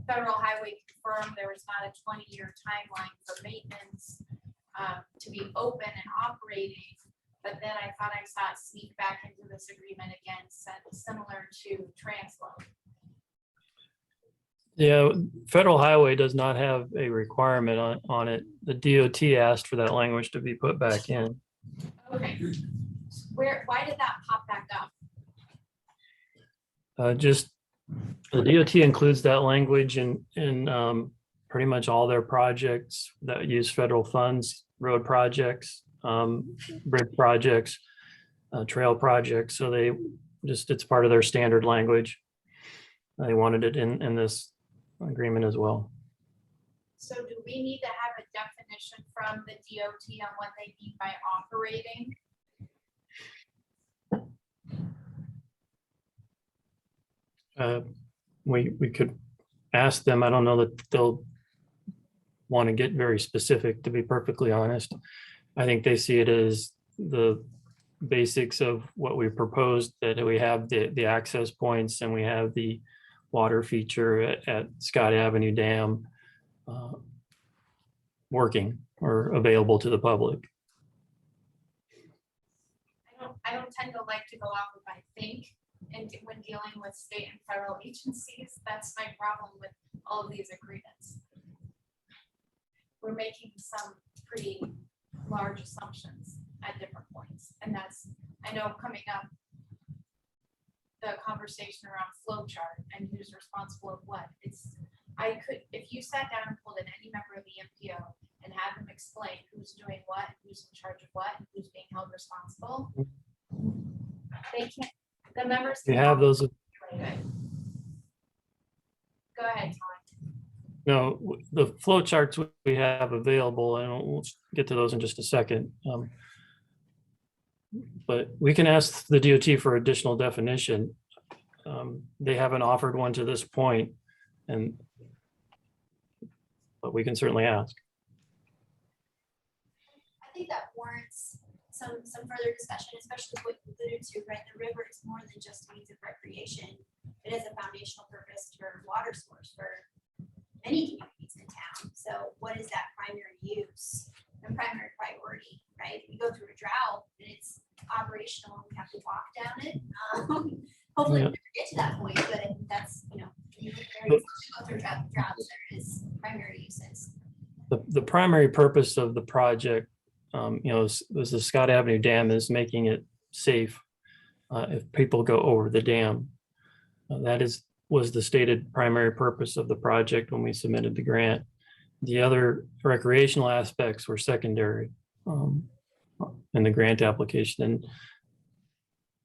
Federal Highway confirmed there was not a 20-year timeline for maintenance to be open and operating. But then I thought I saw it sneak back into this agreement again, similar to Transload. Yeah, Federal Highway does not have a requirement on it. The DOT asked for that language to be put back in. Okay. Why did that pop back up? Just the DOT includes that language in pretty much all their projects that use federal funds, road projects, bridge projects, trail projects. So it's part of their standard language. They wanted it in this agreement as well. So do we need to have a definition from the DOT on what they mean by operating? We could ask them. I don't know that they'll want to get very specific, to be perfectly honest. I think they see it as the basics of what we proposed, that we have the access points and we have the water feature at Scott Avenue Dam working or available to the public. I don't tend to like to go off of I think, and when dealing with state and federal agencies, that's my problem with all of these agreements. We're making some pretty large assumptions at different points, and that's, I know, coming up, the conversation around flow chart and who's responsible of what. I could, if you sat down and pulled in any member of the MPO and had them explain who's doing what, who's in charge of what, and who's being held responsible, they can't, the members. You have those. Go ahead, Todd. No, the flow charts we have available, and we'll get to those in just a second. But we can ask the DOT for additional definition. They haven't offered one to this point, but we can certainly ask. I think that warrants some further discussion, especially what you alluded to, right? The river is more than just a means of recreation. It is a foundational purpose for water source for many communities in town. So what is that primary use and primary priority, right? If you go through a drought and it's operational and we have to walk down it, hopefully we never get to that point, but I think that's, you go through droughts, there is primary uses. The primary purpose of the project, was the Scott Avenue Dam is making it safe if people go over the dam. That was the stated primary purpose of the project when we submitted the grant. The other recreational aspects were secondary in the grant application. And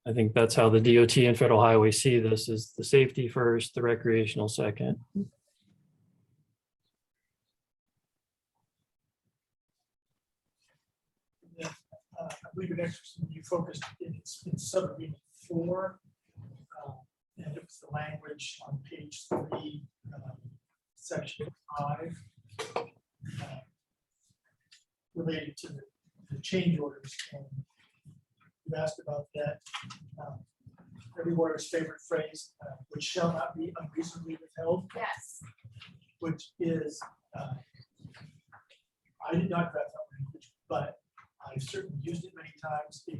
I think that's how the DOT and Federal Highway see this, is the safety first, the recreational second. I believe it actually you focused in sub-agreement 4, and it was the language on page 3, section 5, related to the change orders. And you asked about that. Every warrior's favorite phrase, which shall not be unreasonably withheld. Yes. Which is, I did not draft that language, but I've certainly used it many times. It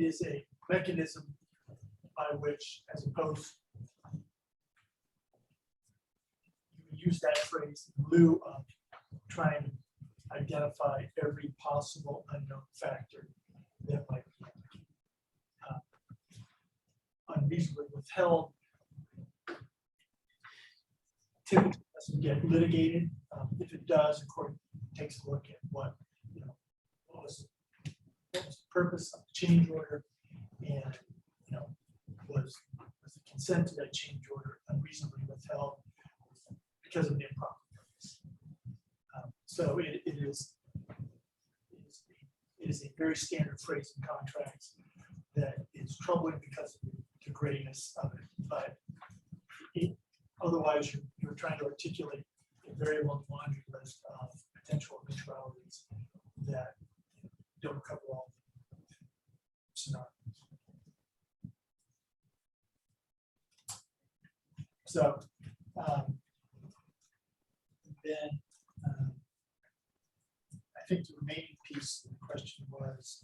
is a mechanism by which, as opposed, you would use that phrase in lieu of trying to identify every possible unknown factor that might be unreasonably withheld. Typically doesn't get litigated. If it does, the court takes a look at what was the purpose of the change order, and was the consent to that change order unreasonably withheld because of the improper purpose. So it is a very standard phrase in contracts that is troubling because of the grayness of it, but otherwise you're trying to articulate a very long laundry list of potential eventualities that don't cover all scenarios. So then I think the remaining piece of the question was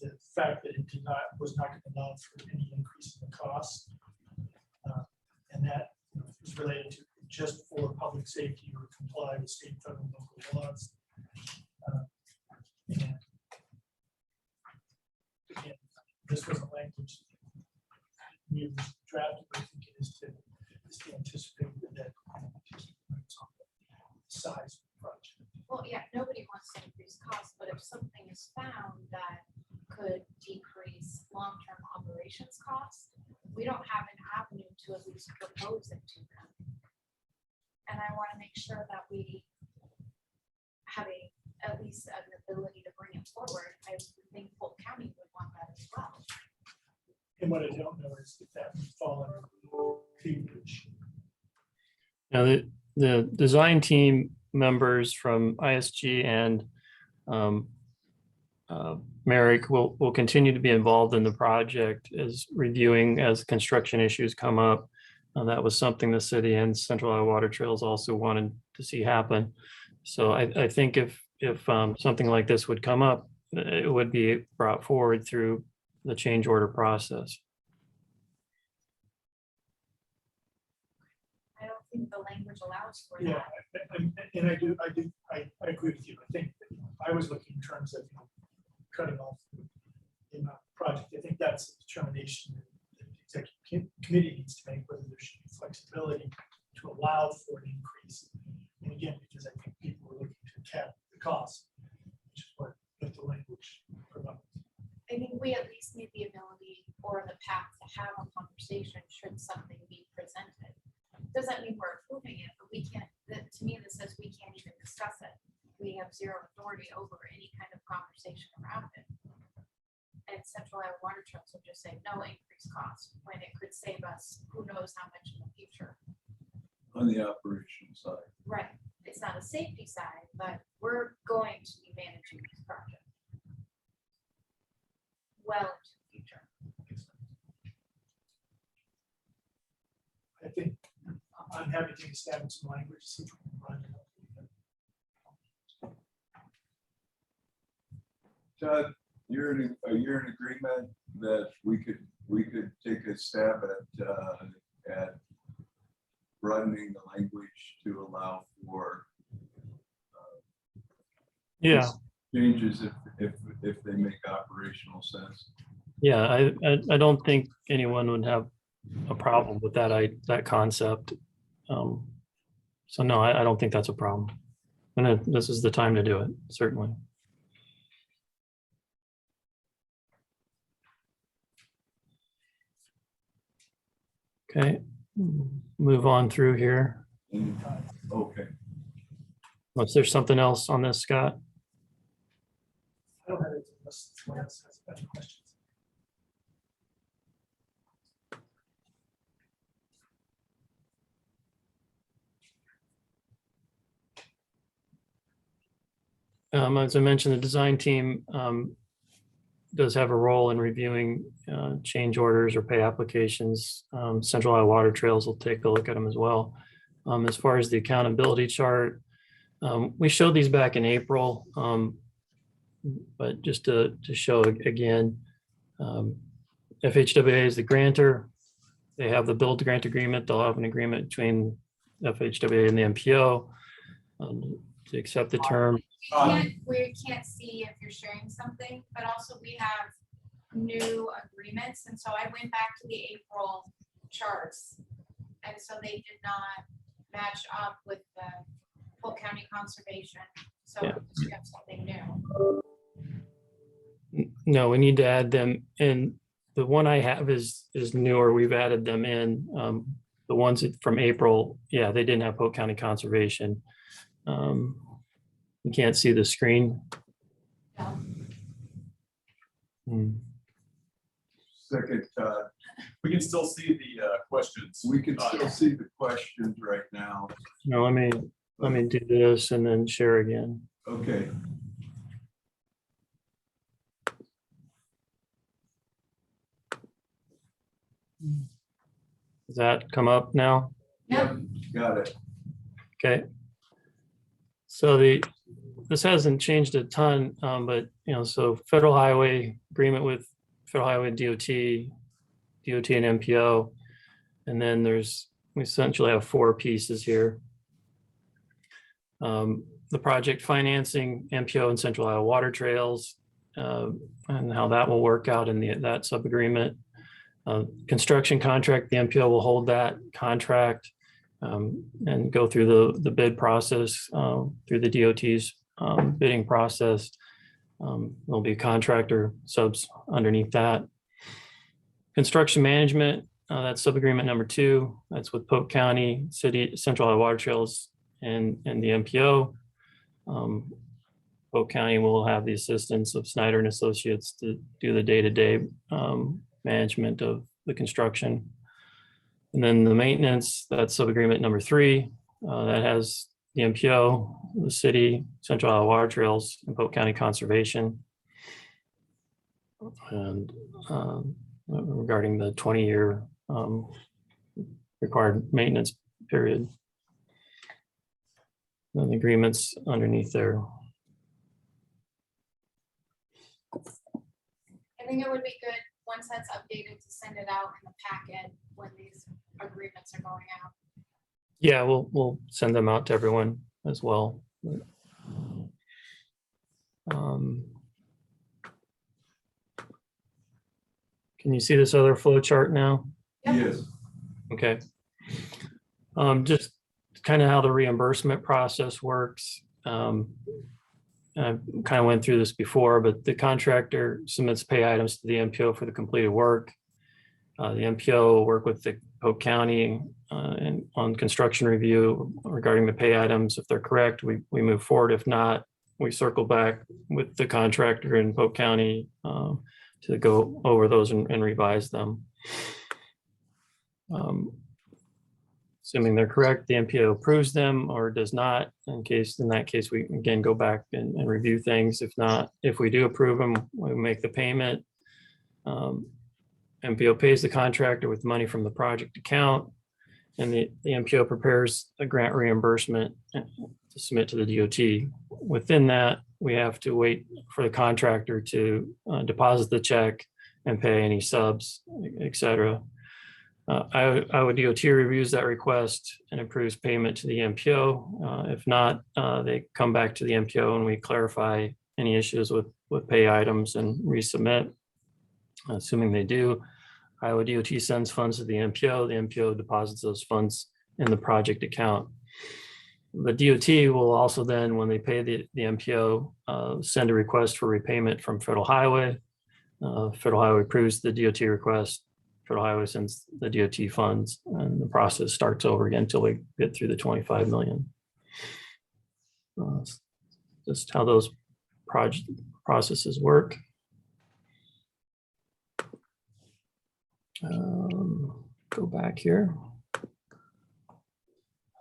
the fact that it was not going to allow for any increase in the cost. And that is related to just for public safety or comply with state, federal, and local laws. And again, this was a language we drafted, but I think it is to anticipate that to keep notes on the size of the project. Well, yeah, nobody wants to increase costs, but if something is found that could decrease long-term operations costs, we don't have an avenue to at least propose it to them. And I want to make sure that we have at least an ability to bring it forward. I think Polk County would want that as well. And what I don't know is if that would fall under Cambridge. Now, the design team members from ISG and Merrick will continue to be involved in the project as reviewing as construction issues come up. That was something the city and Central Iowa Water Trails also wanted to see happen. So I think if something like this would come up, it would be brought forward through the change order process. I don't think the language allows for Yeah, that. and I agree with you. I think that I was looking in terms of cutting off the project. I think that's a determination that the executive committee needs to make, whether there should be flexibility to allow for an increase. And again, because I think people are looking to cap the cost, which is what the language provides. I think we at least need the ability or the path to have a conversation should something be presented. Doesn't mean we're approving it, but we can't, to me, this says we can't even discuss it. We have zero authority over any kind of conversation around it. And Central Iowa Water Trails would just say no increased cost when it could save us who knows how much in the future. On the operational side. Right. It's not a safety side, but we're going to be managing this project well into the future. I think I'm happy to establish some language. See if we can run it up. Todd, you're in agreement that we could take a stab at broadening the language to allow for Yeah, changes if they make operational sense. yeah, I don't think anyone would have a problem with that concept. So no, I don't think that's a problem. And this is the time to do it, certainly. Okay, move on through here. Okay. Unless there's something else on this, Scott? I don't have anything unless someone else has a bunch of questions. As I mentioned, the design team does have a role in reviewing change orders or pay applications. Central Iowa Water Trails will take a look at them as well. As far as the accountability chart, we showed these back in April, but just to show again, FHWA is the grantor. They have the build grant agreement. They'll have an agreement between FHWA and the MPO to accept the term. We can't see if you're sharing something, but also we have new agreements. And so I went back to the April charts. And so they did not match up with the Polk County Conservation. So Yeah. we have something new. No, we need to add them in. The one I have is newer. We've added them in. The ones from April, yeah, they didn't have Polk County Conservation. You can't see the screen. No. Hmm. Second, We can still see the questions. we can still see the questions right now. No, let me do this and then share again. Okay. Does that come up now? Yep, got it. Okay. So this hasn't changed a ton, but so federal highway agreement with federal highway DOT and MPO. And then we essentially have 4 pieces here. The project financing, MPO and Central Iowa Water Trails, and how that will work out in that sub-agreement. Construction contract, the MPO will hold that contract and go through the bid process, through the DOT's bidding process. There'll be contractor subs underneath that. Construction management, that's sub-agreement number 2. That's with Polk County, City, Central Iowa Water Trails, and the MPO. Polk County will have the assistance of Snyder and Associates to do the day-to-day management of the construction. And then the maintenance, that's sub-agreement number 3. That has the MPO, the city, Central Iowa Water Trails, and Polk County Conservation. And regarding the 20-year required maintenance period. And the agreements underneath there. I think it would be good, once that's updated, to send it out in the packet when these agreements are going out. Yeah, we'll send them out to everyone as well. Can you see this other flow chart now? Yep. Yes. Okay. Just kind of how the reimbursement process works. I kind of went through this before, but the contractor submits pay items to the MPO for the completed work. The MPO will work with the Polk County and on construction review regarding the pay items. If they're correct, we move forward. If not, we circle back with the contractor in Polk County to go over those and revise them. Assuming they're correct, the MPO approves them or does not. In that case, we again go back and review things. If not, if we do approve them, we make the payment. MPO pays the contractor with money from the project account, and the MPO prepares a grant reimbursement to submit to the DOT. Within that, we have to wait for the contractor to deposit the check and pay any subs, et cetera. Iowa DOT reviews that request and approves payment to the MPO. If not, they come back to the MPO and we clarify any issues with pay items and resubmit. Assuming they do, Iowa DOT sends funds to the MPO deposits those funds in the project account. The DOT will also then, when they pay the MPO, send a request for repayment from Federal Highway. Federal Highway approves the DOT request. Federal Highway sends the DOT funds, and the process starts over again until we get through the 25 million. Just how those project processes work. Go back here.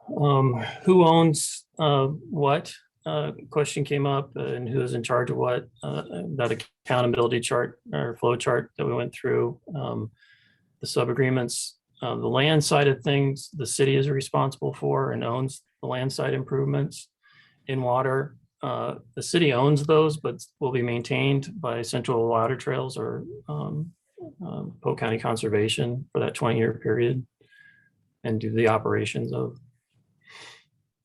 Who owns what? Question came up, and who is in charge of what? That accountability chart or flow chart that we went through. The sub-agreements, the land side of things, the city is responsible for and owns the land side improvements. In water, the city owns those, but will be maintained by Central Water Trails or Polk County Conservation for that 20-year period and do the operations of.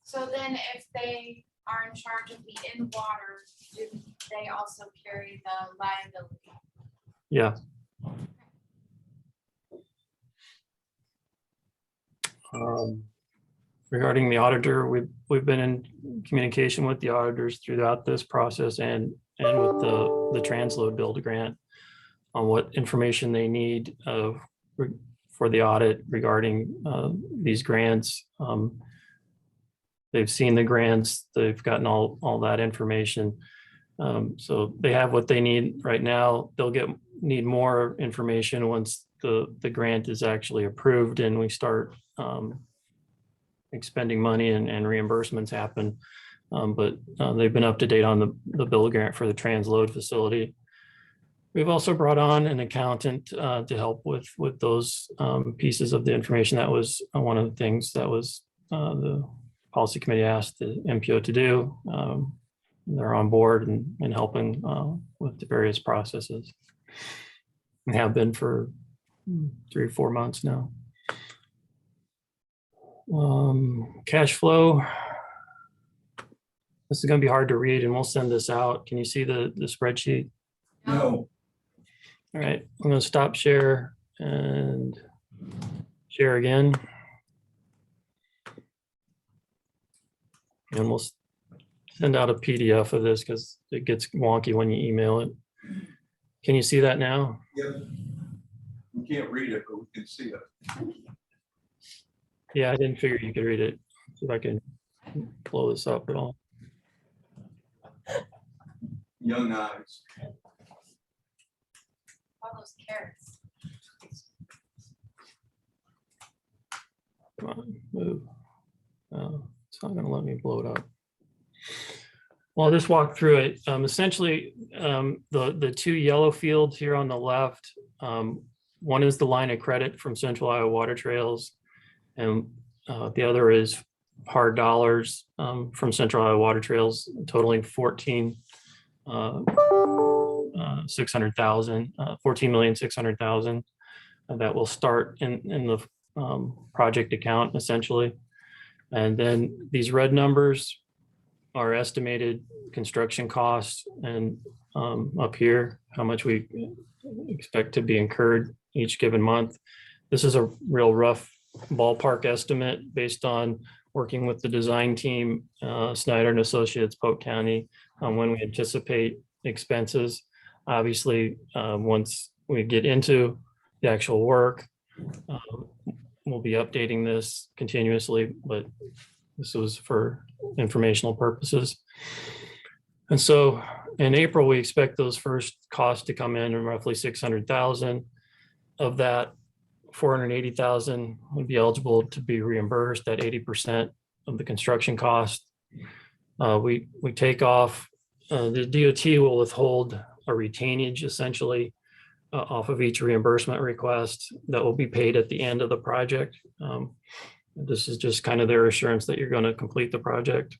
So then if they are in charge of the in-water, do they also carry the liability? Yeah. Regarding the auditor, we've been in communication with the auditors throughout this process and with the transload build grant on what information they need for the audit regarding these grants. They've seen the grants, they've gotten all that information. So they have what they need right now. They'll need more information once the grant is actually approved and we start expending money and reimbursements happen. But they've been up to date on the bill grant for the transload facility. We've also brought on an accountant to help with those pieces of the information. That was one of the things that was the policy committee asked the MPO to do. They're on board and helping with the various processes. And have been for 3 or 4 months now. Cash flow. This is going to be hard to read, and we'll send this out. Can you see the spreadsheet? No. All right, I'm going to stop share and share again. And we'll send out a PDF of this because it gets wonky when you email it. Can you see that now? Yep. We can't read it, but we can see it. Yeah, I didn't figure you could read it. See if I can blow this up at all. Young eyes. All those carrots. Come on, move. It's not going to let me blow it up. Well, I'll just walk through it. Essentially, the 2 yellow fields here on the left, one is the line of credit from Central Iowa Water Trails, and the other is hard dollars from Central Iowa Water Trails, totaling 14,600,000 that will start in the project account essentially. And then these red numbers are estimated construction costs, and up here, how much we expect to be incurred each given month. This is a real rough ballpark estimate based on working with the design team, Snyder and Associates, Polk County, on when we anticipate expenses. Obviously, once we get into the actual work, we'll be updating this continuously, but this was for informational purposes. And so in April, we expect those first costs to come in roughly 600,000. Of that, 480,000 would be eligible to be reimbursed at 80% of the construction cost. We take off, the DOT will withhold a retainage essentially off of each reimbursement request that will be paid at the end of the project. This is just kind of their assurance that you're going to complete the project.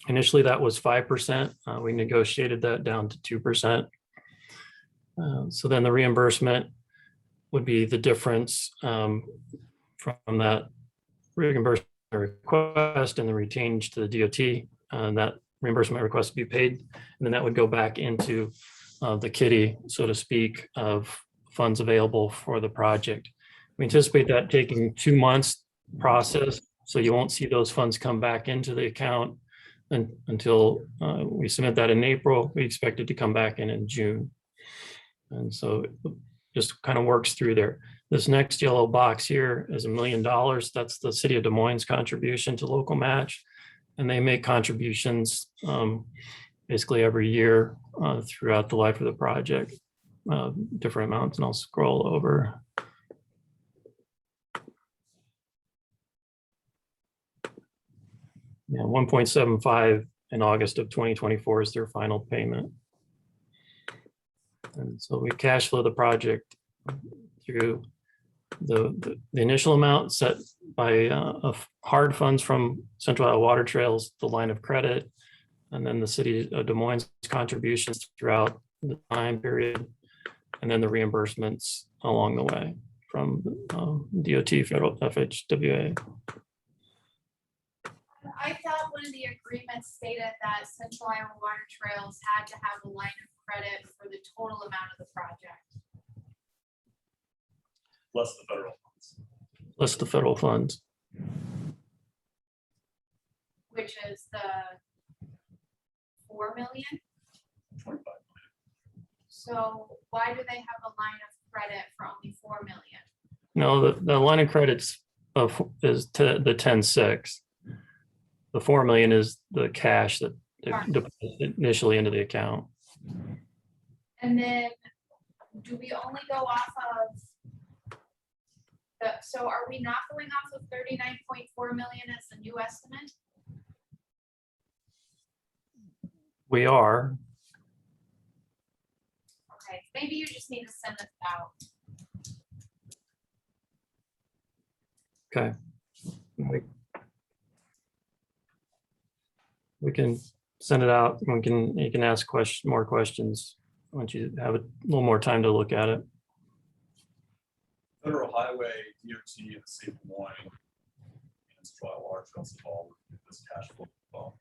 Initially, that was 5%. We negotiated that down to 2%. So then the reimbursement would be the difference from that reimbursement request and the retainage to the DOT. That reimbursement request would be paid, and then that would go back into the kitty, so to speak, of funds available for the project. We anticipate that taking 2 months process, so you won't see those funds come back into the account until we submit that in April. We expect it to come back in June. And so it just kind of works through there. This next yellow box here is $1 million. That's the city of Des Moines contribution to local match. And they make contributions basically every year throughout the life of the project, different amounts, and I'll scroll over. Yeah, 1.75 in August of 2024 is their final payment. And so we cash flow the project through the initial amount set by of hard funds from Central Iowa Water Trails, the line of credit, and then the city of Des Moines contributions throughout the time period, and then the reimbursements along the way from DOT, federal FHWA. I thought one of the agreements stated that Central Iowa Water Trails had to have a line of credit for the total amount of the project. Less the federal funds. Less the federal funds. Which is the 4 million. 25 million. So why do they have a line of credit for only 4 million? No, the line of credits is to the 10.6. The 4 million is the cash that deposit initially into the account. And then do we only go off of so are we not going off of 39.4 million as the new estimate? We are. Okay, maybe you just need to send it out. Okay. We can send it out. You can ask more questions once you have a little more time to look at it. Federal Highway, DOT, and the state of Des Moines, and Central Water Trails involved with this cash flow involved.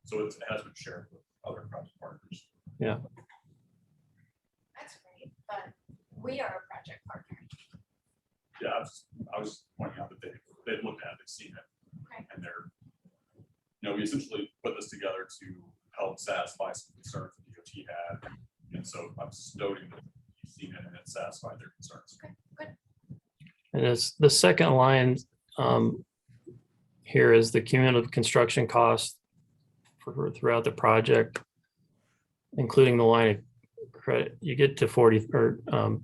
So it has been shared with other project partners. Yeah. That's great, but we are a project partner. Yeah, I was pointing out that they've looked at it, they've seen it, Okay. and we essentially put this together to help satisfy some concerns that DOT had. And so I'm just noting that you've seen it and it satisfied their concerns. Okay, good. And it's the second line here is the cumulative construction cost throughout the project, including the line of credit. You get to 40 or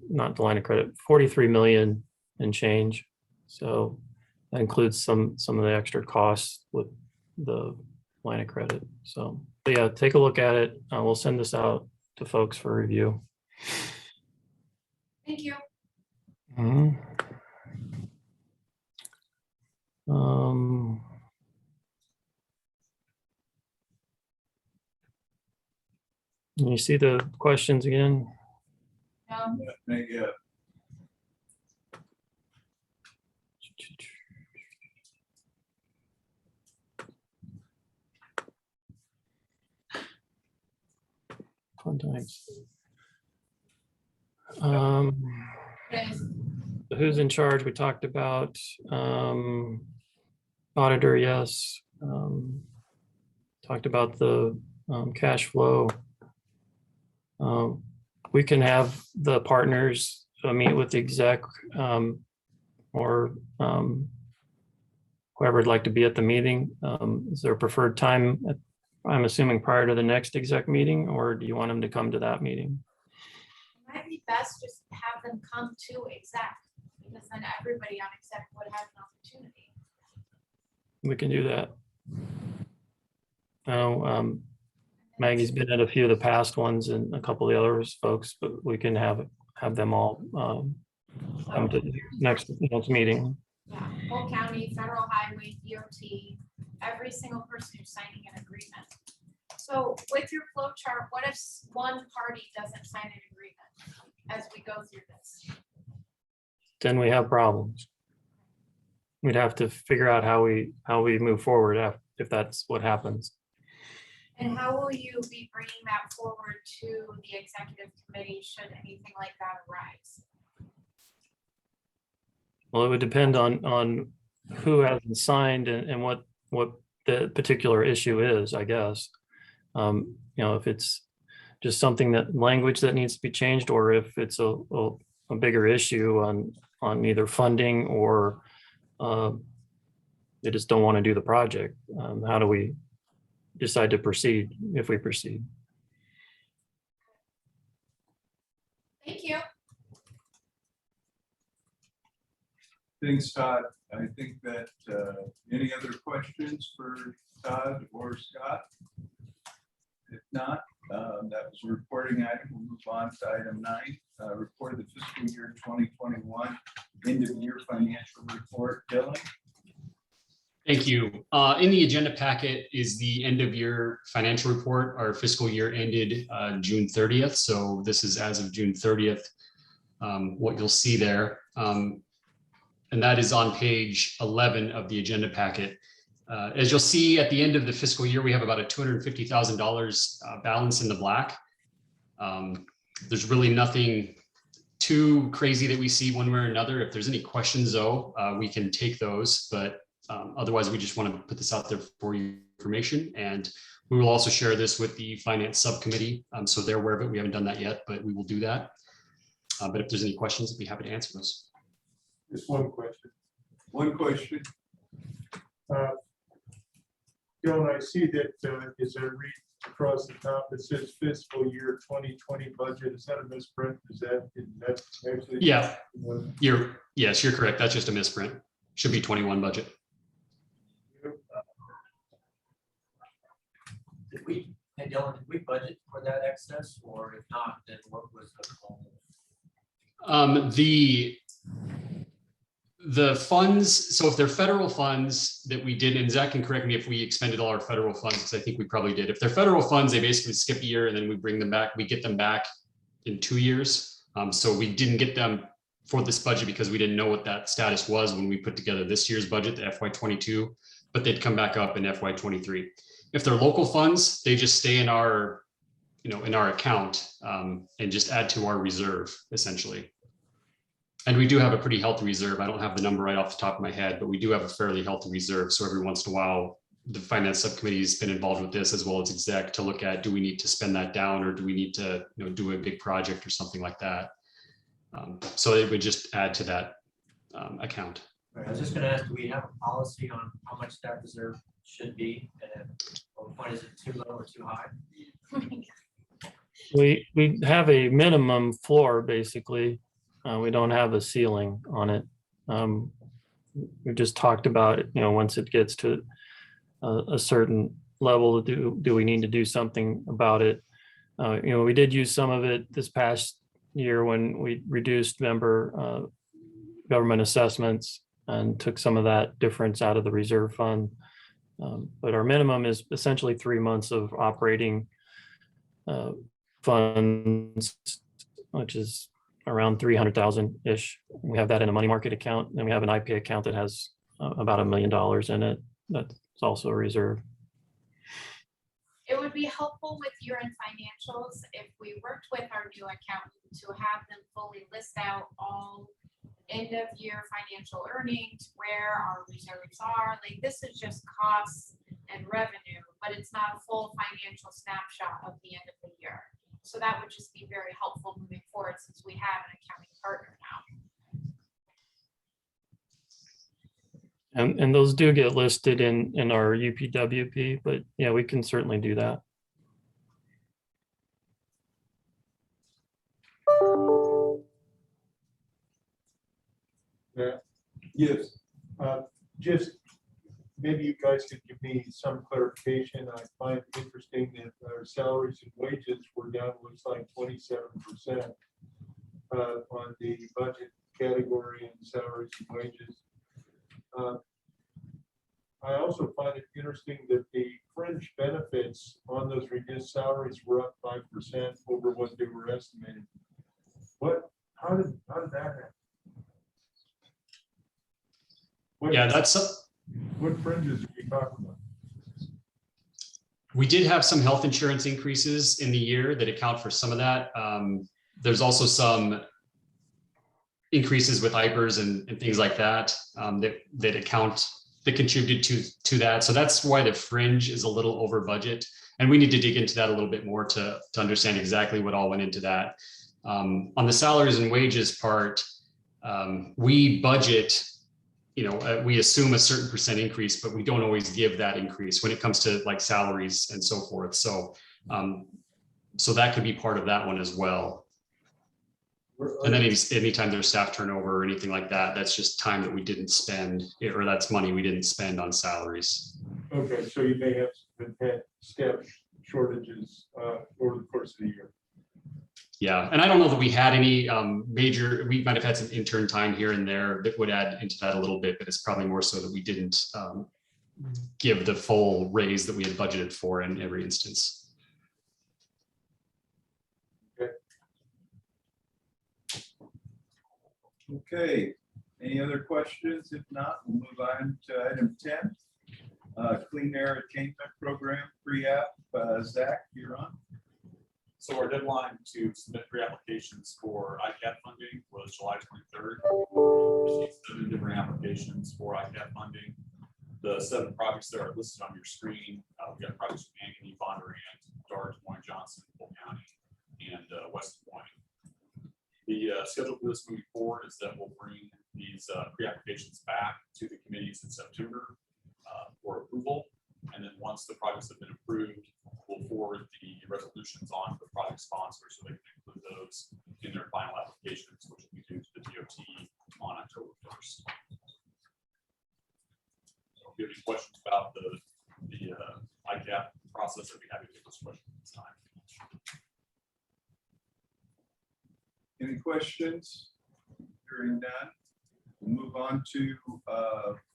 not the line of credit, 43 million and change. So that includes some of the extra costs with the line of credit. So but yeah, take a look at it. We'll send this out to folks for review. Thank you. You see the questions again? Yeah. Fun times. Okay. Who's in charge? We talked about auditor, yes. Talked about the cash flow. We can have the partners meet with the exec or whoever would like to be at the meeting. Is there a preferred time? I'm assuming prior to the next exec meeting, or do you want them to come to that meeting? It might be best just have them come to exec, because then everybody on exec would have an opportunity. We can do that. I know Maggie's been at a few of the past ones and a couple of the other folks, but we can have them all come to the next meeting. Yeah, whole county, federal highway, DOT, every single person who's signing an agreement. So with your flow chart, what if one party doesn't sign an agreement as we go through this? Then we have problems. We'd have to figure out how we move forward if that's what happens. And how will you be bringing that forward to the executive committee should anything like that arise? Well, it would depend on who hasn't signed and what the particular issue is, I guess. If it's just something that language that needs to be changed, or if it's a bigger issue on either funding or they just don't want to do the project. How do we decide to proceed if we proceed? Thank you. Thanks, Todd. I think that any other questions for Todd or Scott? If not, that was a reporting item. We'll move on to item 9, report of the fiscal year 2021 end of year financial report. Dylan. Thank you. In the agenda packet is the end of year financial report. Our fiscal year ended June 30th. So this is as of June 30th, what you'll see there. And that is on page 11 of the agenda packet. As you'll see at the end of the fiscal year, we have about a $250,000 balance in the black. There's really nothing too crazy that we see one way or another. If there's any questions though, we can take those, but otherwise we just want to put this out there for your information. And we will also share this with the finance subcommittee. So they're aware of it. We haven't done that yet, but we will do that. But if there's any questions, I'd be happy to answer those. Just one question. One question. Joan, I see that, as I read across the top, it says fiscal year 2020 budget. Is that a misprint? Is that actually? Yeah, yes, you're correct. That's just a misprint. Should be 21 budget. Did we, hey Dylan, did we budget for that excess, or if not, then what was the goal? The funds, so if they're federal funds that we did, and Zach can correct me if we expended all our federal funds, because I think we probably did. If they're federal funds, they basically skip a year and then we bring them back. We get them back in 2 years. So we didn't get them for this budget because we didn't know what that status was when we put together this year's budget, the FY22, but they'd come back up in FY23. If they're local funds, they just stay in our, in our account and just add to our reserve essentially. And we do have a pretty healthy reserve. I don't have the number right off the top of my head, but we do have a fairly healthy reserve. So every once in a while, the finance subcommittee has been involved with this as well as exec to look at, do we need to spend that down or do we need to do a big project or something like that? So it would just add to that account. I was just gonna ask, do we have a policy on how much that reserve should be? And at what point is it too low or too high? We have a minimum floor, basically. We don't have a ceiling on it. We just talked about it, once it gets to a certain level, do we need to do something about it? We did use some of it this past year when we reduced member government assessments and took some of that difference out of the reserve fund. But our minimum is essentially 3 months of operating funds, which is around 300,000-ish. We have that in a money market account, and we have an IP account that has about $1 million in it. That's also a reserve. It would be helpful with year-end financials if we worked with our new accountant to have them fully list out all end-of-year financial earnings, where our reserves are. Like, this is just costs and revenue, but it's not a full financial snapshot of the end of the year. So that would just be very helpful moving forward since we have an accounting partner now. And those do get listed in our UPWP, but yeah, we can certainly do that. Yeah. Yes. Just maybe you guys could give me some clarification. I find it interesting that our salaries and wages were down, looks like 27% on the budget category in salaries and wages. I also find it interesting that the fringe benefits on those reduced salaries were up 5% over what they were estimated. How did that happen? What fringes are you talking about? We did have some health insurance increases in the year that account for some of that. There's also some increases with IPERs and things like that that contributed to that. So that's why the fringe is a little over budget. And we need to dig into that a little bit more to understand exactly what all went into that. On the salaries and wages part, we budget, we assume a certain percent increase, but we don't always give that increase when it comes to like salaries and so forth. So, so that could be part of that one as well. And then anytime there's staff turnover or anything like that, that's just time that we didn't spend, or that's money we didn't spend on salaries. Okay, so you may have had staff shortages over the course of the year. Yeah, and I don't know that we had any we might have had some intern time here and there that would add into that a little bit, but it's probably more so that we didn't give the full raise that we had budgeted for in every instance. Okay, any other questions? If not, we'll move on to item 10. Clean Air Attainment Program pre-app. Zach, you're on. So our deadline to submit pre-applications for ICAP funding was July 23rd. We received 7 different applications for ICAP funding. The 7 projects that are listed on your screen, we've got projects in Ankeny, Bondurant, Des Moines, Johnson, Polk County, and West Des Moines. The schedule for this moving forward is that we'll bring these pre-applications back to the committees in September for approval. And then once projects have been approved, we'll forward the resolutions on to the project sponsor so they can include those in their final applications, which will be due to the DOT on October 1st. So if you have any questions about the ICAP process, I'd be happy to take those questions at this time. Any questions? Hearing none, we'll move on to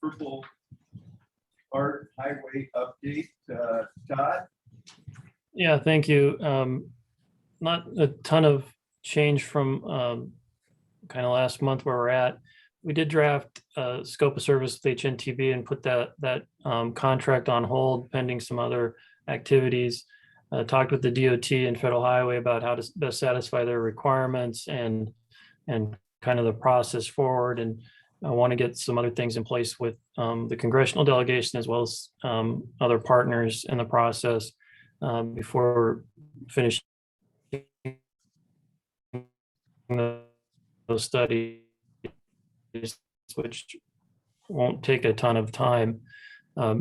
Purple Heart Highway update. Todd? Yeah, thank you. Not a ton of change from kind of last month where we're at. We did draft scope of service with HNTB and put that contract on hold pending some other activities. Talked with the DOT and Federal Highway about how to best satisfy their requirements and kind of the process forward. And I want to get some other things in place with the congressional delegation as well as other partners in the process before finishing those studies, which won't take a ton of time.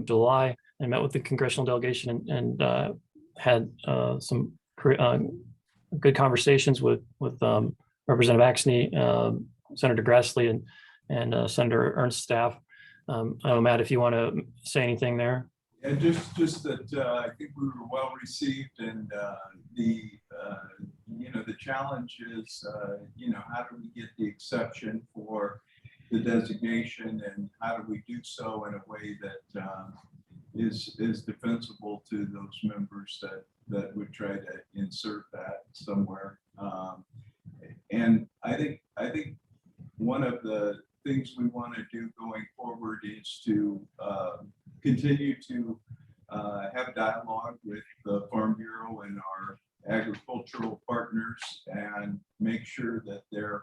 July, I met with the congressional delegation and had some good conversations with Representative Axney, Senator Grassley, and Senator Ernst's staff. I don't know, Matt, if you want to say anything there. And just that I think we were well received, and the challenge is how do we get the exception for the designation, and how do we do so in a way that is defensible to those members that would try to insert that somewhere. And I think one of the things we want to do going forward is to continue to have dialogue with the Farm Bureau and our agricultural partners and make sure that they're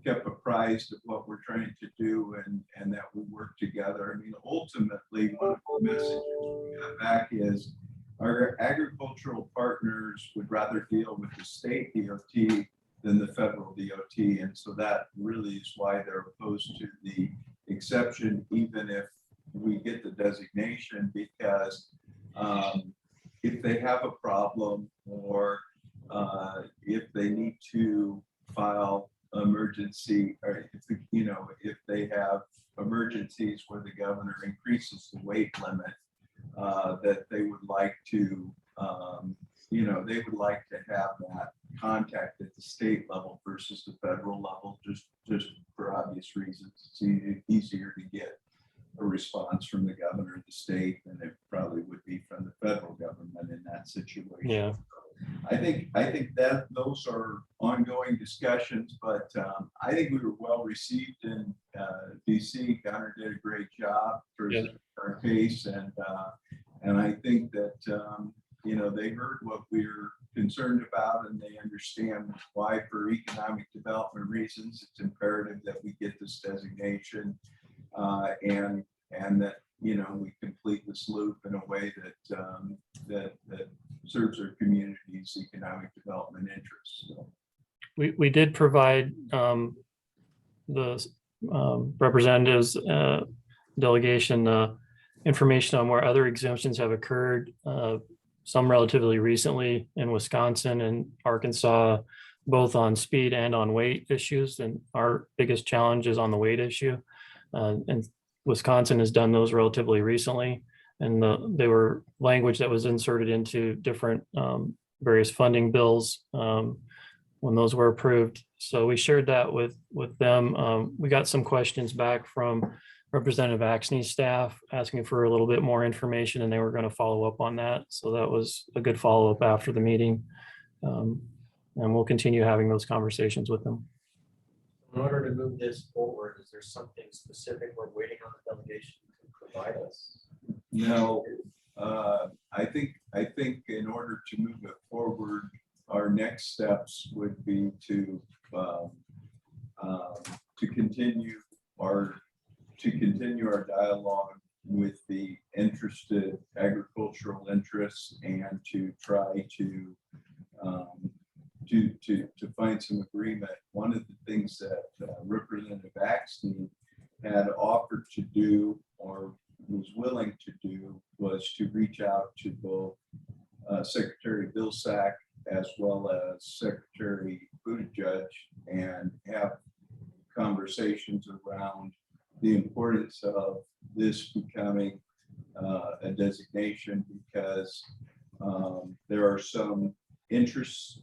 kept apprised of what we're trying to do and that we work together. I mean, ultimately, one of the messages we got back is our agricultural partners would rather deal with the state DOT than the federal DOT. And so that really is why they're opposed to the exception, even if we get the designation, because if they have a problem or if they need to file emergency, or if they have emergencies where the governor increases the weight limit, that they would like to have that contact at the state level versus the federal level, just for obvious reasons. It's easier to get a response from the governor of the state than it probably would be from the federal government in that situation. Yeah. I think that those are ongoing discussions, but I think we were well received in DC. Gunner did a great job for our case, and I think that they heard what we're concerned about, and they understand why, for economic development reasons, it's imperative that we get this designation, and that we complete this loop in a way that serves our community's economic development interests. So. We did provide the representatives delegation information on where other exemptions have occurred, some relatively recently in Wisconsin and Arkansas, both on speed and on weight issues. And our biggest challenge is on the weight issue. And Wisconsin has done those relatively recently. And they were language that was inserted into different various funding bills when those were approved. So we shared that with them. We got some questions back from Representative Axney's staff asking for a little bit more information, and they were going to follow up on that. So that was a good follow-up after the meeting. And we'll continue having those conversations with them. In order to move this forward, is there something specific we're waiting on the delegation to provide us? No, I think in order to move it forward, our next steps would be to continue our dialogue with the interested agricultural interests and to try to find some agreement. One of the things that Representative Axney had offered to do or was willing to do was to reach out to both Secretary Vilsack as well as Secretary Buttigieg and have conversations around the importance of this becoming a designation, because there are some interests,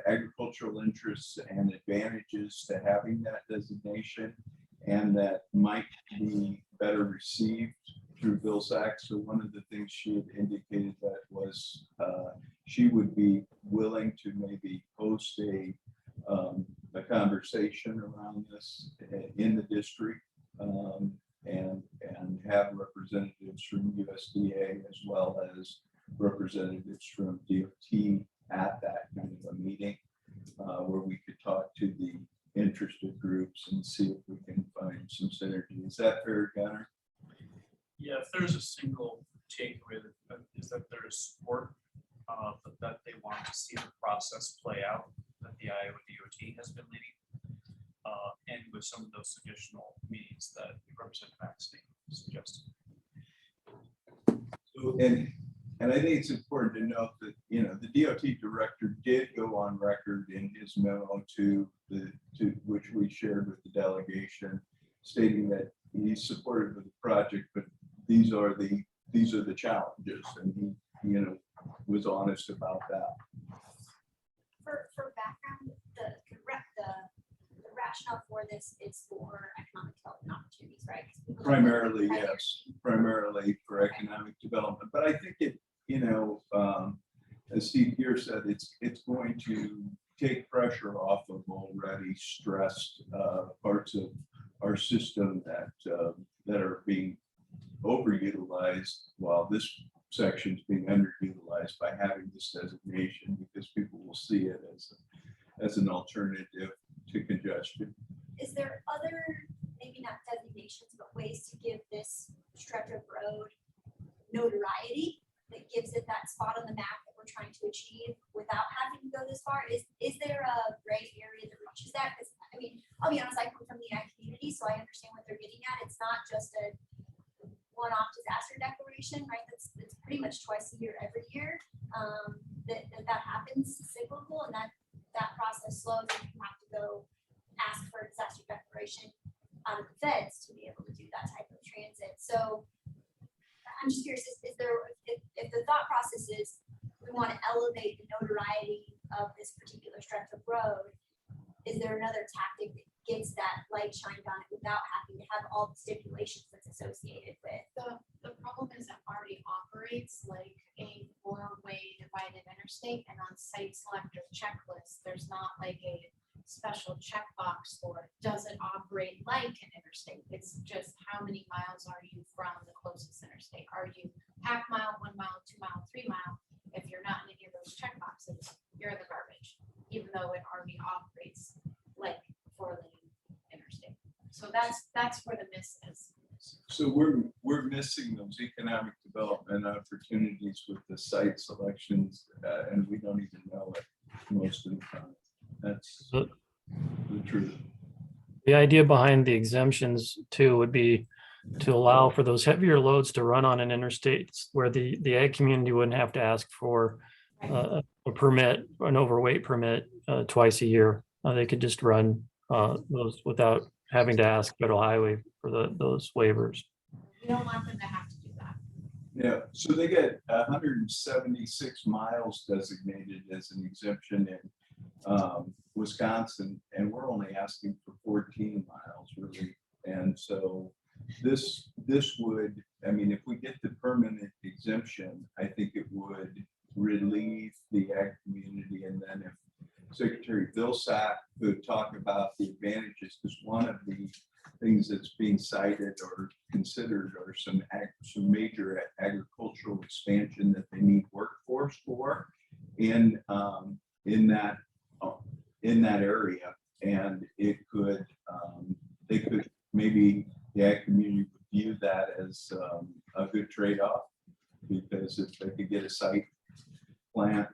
agricultural interests and advantages to having that designation, and that might be better received through Vilsack. So one of the things she had indicated that was she would be willing to maybe host a conversation around this in the district, and have representatives from USDA as well as representatives from DOT at that kind of a meeting, where we could talk to the interested groups and see if we can find some synergy. Is that fair, Gunnar? Yeah, if there's a single takeaway, is that there is support, but that they want to see the process play out that the Iowa DOT has been leading, and with some of those additional meetings that Representative Maxine suggested. So, and I think it's important to note that, you know, the DOT director did go on record in his memo to which we shared with the delegation, stating that he's supportive of the project, but these are the challenges, and he, you know, was honest about that. For background, the rationale for this is for economic development opportunities, right? 'Cause people don't live in Primarily, the yes, primarily for economic development, but I think it, you know, as Steve here said, it's going to take pressure off of already stressed parts of our system that are being overutilized, while this section's being underutilized by having this designation, because people will see it as an alternative to congestion. Is there other, maybe not designations, but ways to give this stretch of road notoriety that gives it that spot on the map that we're trying to achieve without having to go this far? Is there a gray area that reaches that? Because I mean, I'll be honest, I come from the ag community, so I understand what they're getting at. It's not just a one-off disaster declaration, right? That's pretty much twice a year, every year, that happens, cyclical, and that process slows, and you have to go ask for a disaster declaration out of the feds to be able to do that type of transit. So I'm just curious, is there, if the thought process is we want to elevate the notoriety of this particular stretch of road, is there another tactic that gets that light shined on it without having to have all the stipulations that's associated with? The problem is it already operates like a four-way divided interstate, and on site selector checklist, there's not like a special checkbox for it. Does it operate like an interstate? It's just how many miles are you from the closest interstate? Are you half mile, 1 mile, 2 mile, 3 mile? If you're not in any of those checkboxes, you're in the garbage, even though it already operates like 4-lane interstate. So that's where the miss is. So we're missing those economic development opportunities with the site selections, and we don't even know it most of the time. That's the truth. The idea behind the exemptions too would be to allow for those heavier loads to run on an interstate where the ag community wouldn't have to ask for a permit, an overweight permit twice a year. They could just run those without having to ask federal highway for those waivers. We don't want them to have to do that. Yeah, so they get 176 miles designated as an exemption in Wisconsin, and we're only asking for 14 miles really. And so this would, I mean, if we get the permanent exemption, I think it would relieve the ag community. And then if Secretary Vilsack could talk about the advantages, because one of the things that's being cited or considered are some major agricultural expansion that they need workforce for in that area, and it could they could maybe the ag community would view that as a good trade-off, because if they could get a site plant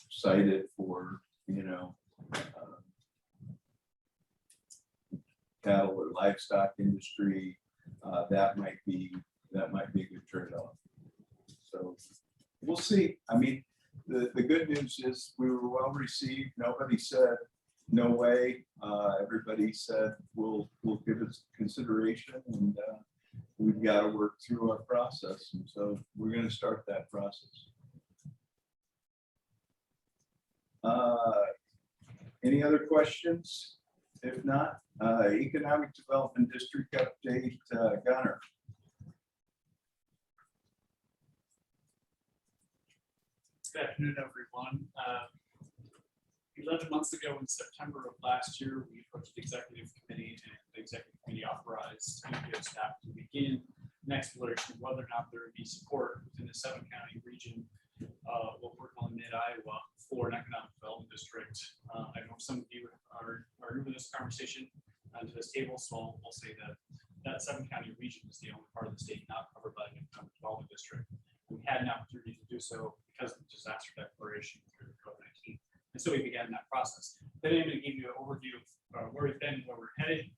cited for, you know, cattle or livestock industry, that might be that might be a good trade-off. So we'll see. I mean, the good news is we were well received. Nobody said no way. Everybody said we'll give it consideration, and we've got to work through our process. And so we're going to start that process. Any other questions? If not, Economic Development District update, Gunner. Good afternoon, everyone. 11 months ago in September of last year, we approached the executive committee, and the executive committee authorized MPO staff to begin an exploration of whether or not there would be support within the 7-county region, what we're calling mid-Iowa, for an economic development district. I know some of you are new to this conversation to this table, so I'll say that that 7-county region is the only part of the state not covered by an economic development district. We had an opportunity to do so because of the disaster declaration through COVID-19. And so we began that process. Then I'm going to give you an overview of where we've been, where we're headed.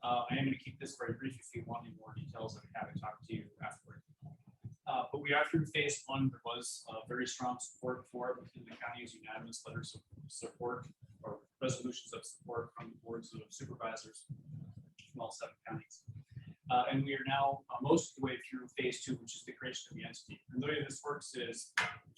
I am going to keep this very brief. If you want any more details, I'm happy to talk to you afterward. But we are through phase 1. There was very strong support for it within the county's unanimous letters of support or resolutions of support from the boards of supervisors from all 7 counties. And we are now most of the way through phase 2, which is the creation of the entity. And the way this works is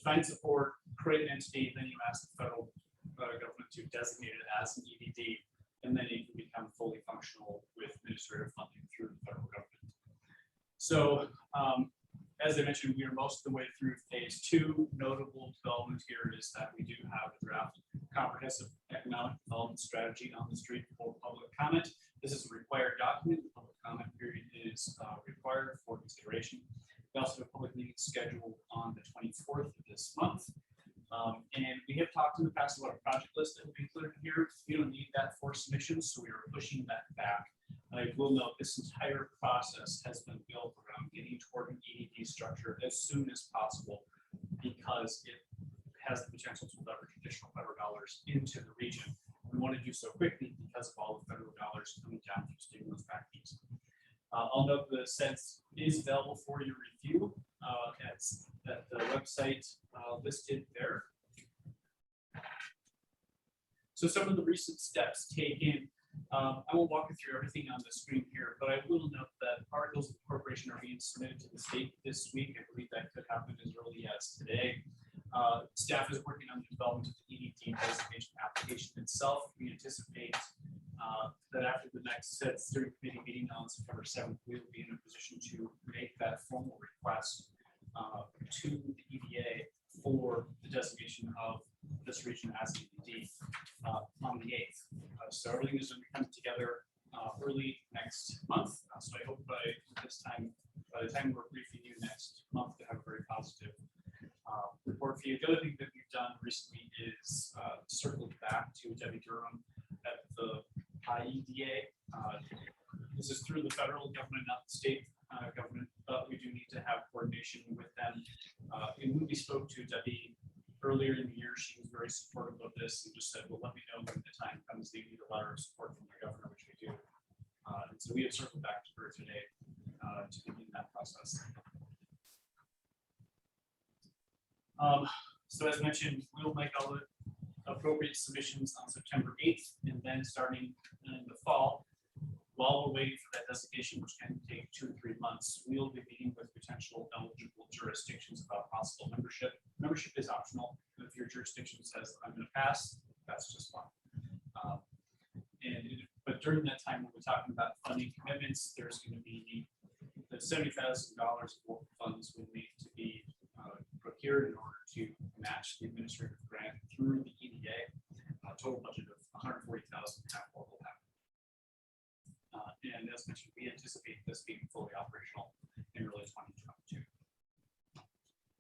find support, create an entity, then you ask the federal government to designate it as an EDD, and then it can become fully functional with administrative funding through the federal government. So as I mentioned, we are most of the way through phase 2. Notable development here is that we do have a draft comprehensive economic development strategy on the street for public comment. This is a required document. The public comment period is required for consideration. We also have a public meeting scheduled on the 24th of this month. And we have talked in the past about a project list that will be included here. You don't need that for submissions, so we are pushing that back. I will note this entire process has been built around getting toward an EDD structure as soon as possible, because it has the potential to leverage additional federal dollars into the region. We want to do so quickly because of all the federal dollars coming down through stimulus packages. I'll note the sense is available for your review at the website listed there. So some of the recent steps taken, I won't walk you through everything on the screen here, but I will note that articles of incorporation are being submitted to the state this week. I believe that could happen as early as today. Staff is working on the development of the EDD designation application itself. We anticipate that after the next steering committee meeting on September 7th, we will be in a position to make that formal request to the EDA for the designation of this region as EDD on the 8th. So everything is going to come together early next month. So I hope by the time we're briefing you next month, to have a very positive report for you. The other thing that we've done recently is circled back to Debbie Durham at the IEDA. This is through the federal government, not the state government, but we do need to have coordination with them. And when we spoke to Debbie earlier in the year, she was very supportive of this and just said, well, let me know when the time comes they need a letter of support from the governor, which we do. And so we have circled back to her today to begin that process. So as mentioned, we'll make all the appropriate submissions on September 8th, and then starting in the fall, while we're waiting for that designation, which can take 2 to 3 months, we'll be meeting with potential eligible jurisdictions about possible membership. Membership is optional. If your jurisdiction says I'm going to pass, that's just fine. But during that time, when we're talking about funding commitments, there's going to be the $70,000 of local funds will need to be procured in order to match the administrative grant through the EDA. Total budget of $140,000 half local half. And as mentioned, we anticipate this being fully operational in early 2022.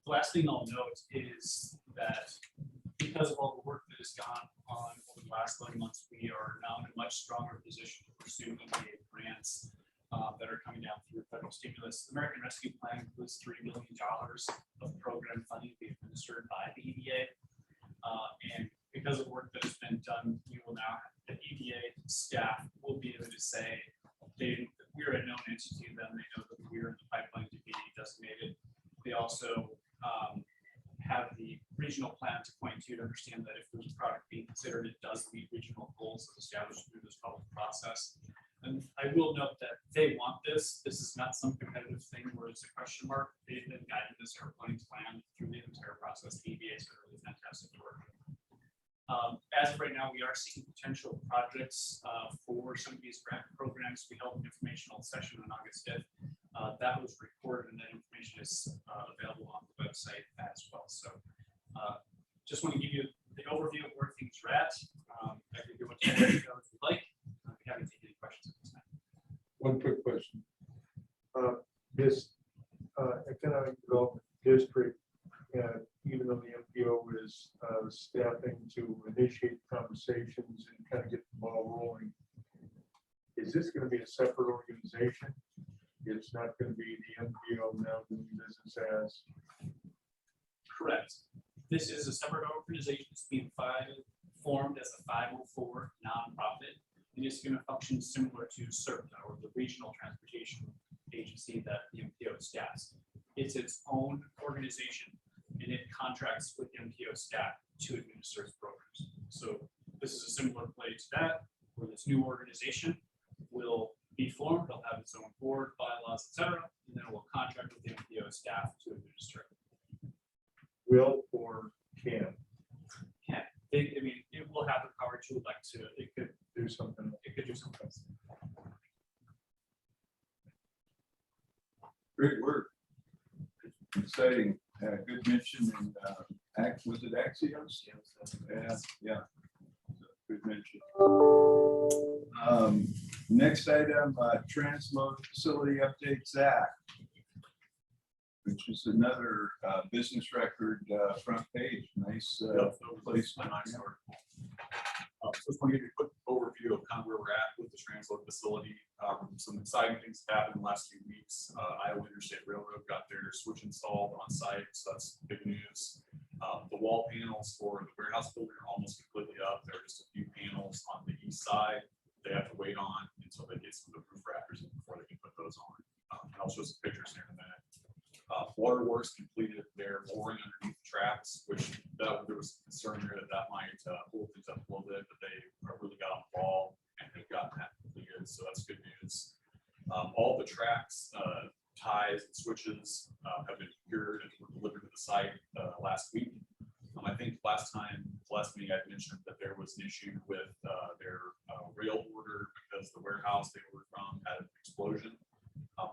The last thing I'll note is that because of all the work that has gone on over the last 11 months, we are now in a much stronger position to pursue EDA grants that are coming down through federal stimulus. The American Rescue Plan includes $3 million of program funding to be administered by the EDA. And because of work that has been done, you will now, the EDA staff will be able to say we're a known entity to them. They know that we're in the pipeline to be They also have the regional plan to point to understand that if there's a product being considered, it does meet regional goals as established through this public process. And I will note that they want this. This is not some competitive thing where it's a question mark. They've been guiding this airplane plan through the entire process. The EBA has been really fantastic to work with. As of right now, we are seeing potential projects for some of these grant programs. We held an informational session on August 5th. That was recorded and that information is available on the website as well. So just want to give you the overview of where things are at. I can give what you if you'd like. We haven't taken any questions at this time. One quick question. This economic development district, even though the MPO is staffing to initiate conversations and kind of get the ball rolling, is this going to be a separate organization? It's not going to be the MPO now doing business as? Correct. This is a separate organization. It's being formed as a 504 nonprofit. And it's going to function similar to CERTA, or the regional transportation agency that the MPO staffs. It's its own organization, and it contracts with MPO staff to administer its programs. So this is a similar play to that, where this new organization will be formed. It'll have its own board, bylaws, etc., and then it will contract with the MPO staff to administer it. Will or can? Can. I mean, it will have the power to elect to. It could do something. It could do something. Great work. Exciting. Good mention. And was it Axios? Yeah. Good mention. Next item, transload facility update, Zach, which is another business record front page. Nice placement. Just want to give you a quick overview of kind of where we're at with the transload facility. Some exciting things happened in the last few weeks. Iowa Interstate Railroad got their switch installed on site, so that's big news. The wall panels for the warehouse building are almost completely up. There are just a few panels on the east side they have to wait on until they get some of the roof rafters in before they can put those on. I'll show some pictures here in a minute. Waterworks completed their boring underneath the tracks, which there was concern here that might hold things up a little bit, but they really got on the ball and they've gotten that completed, so that's good news. All the tracks, ties, and switches have been procured and were delivered to the site last week. I think last meeting I mentioned that there was an issue with their rail order because the warehouse they were from had an explosion.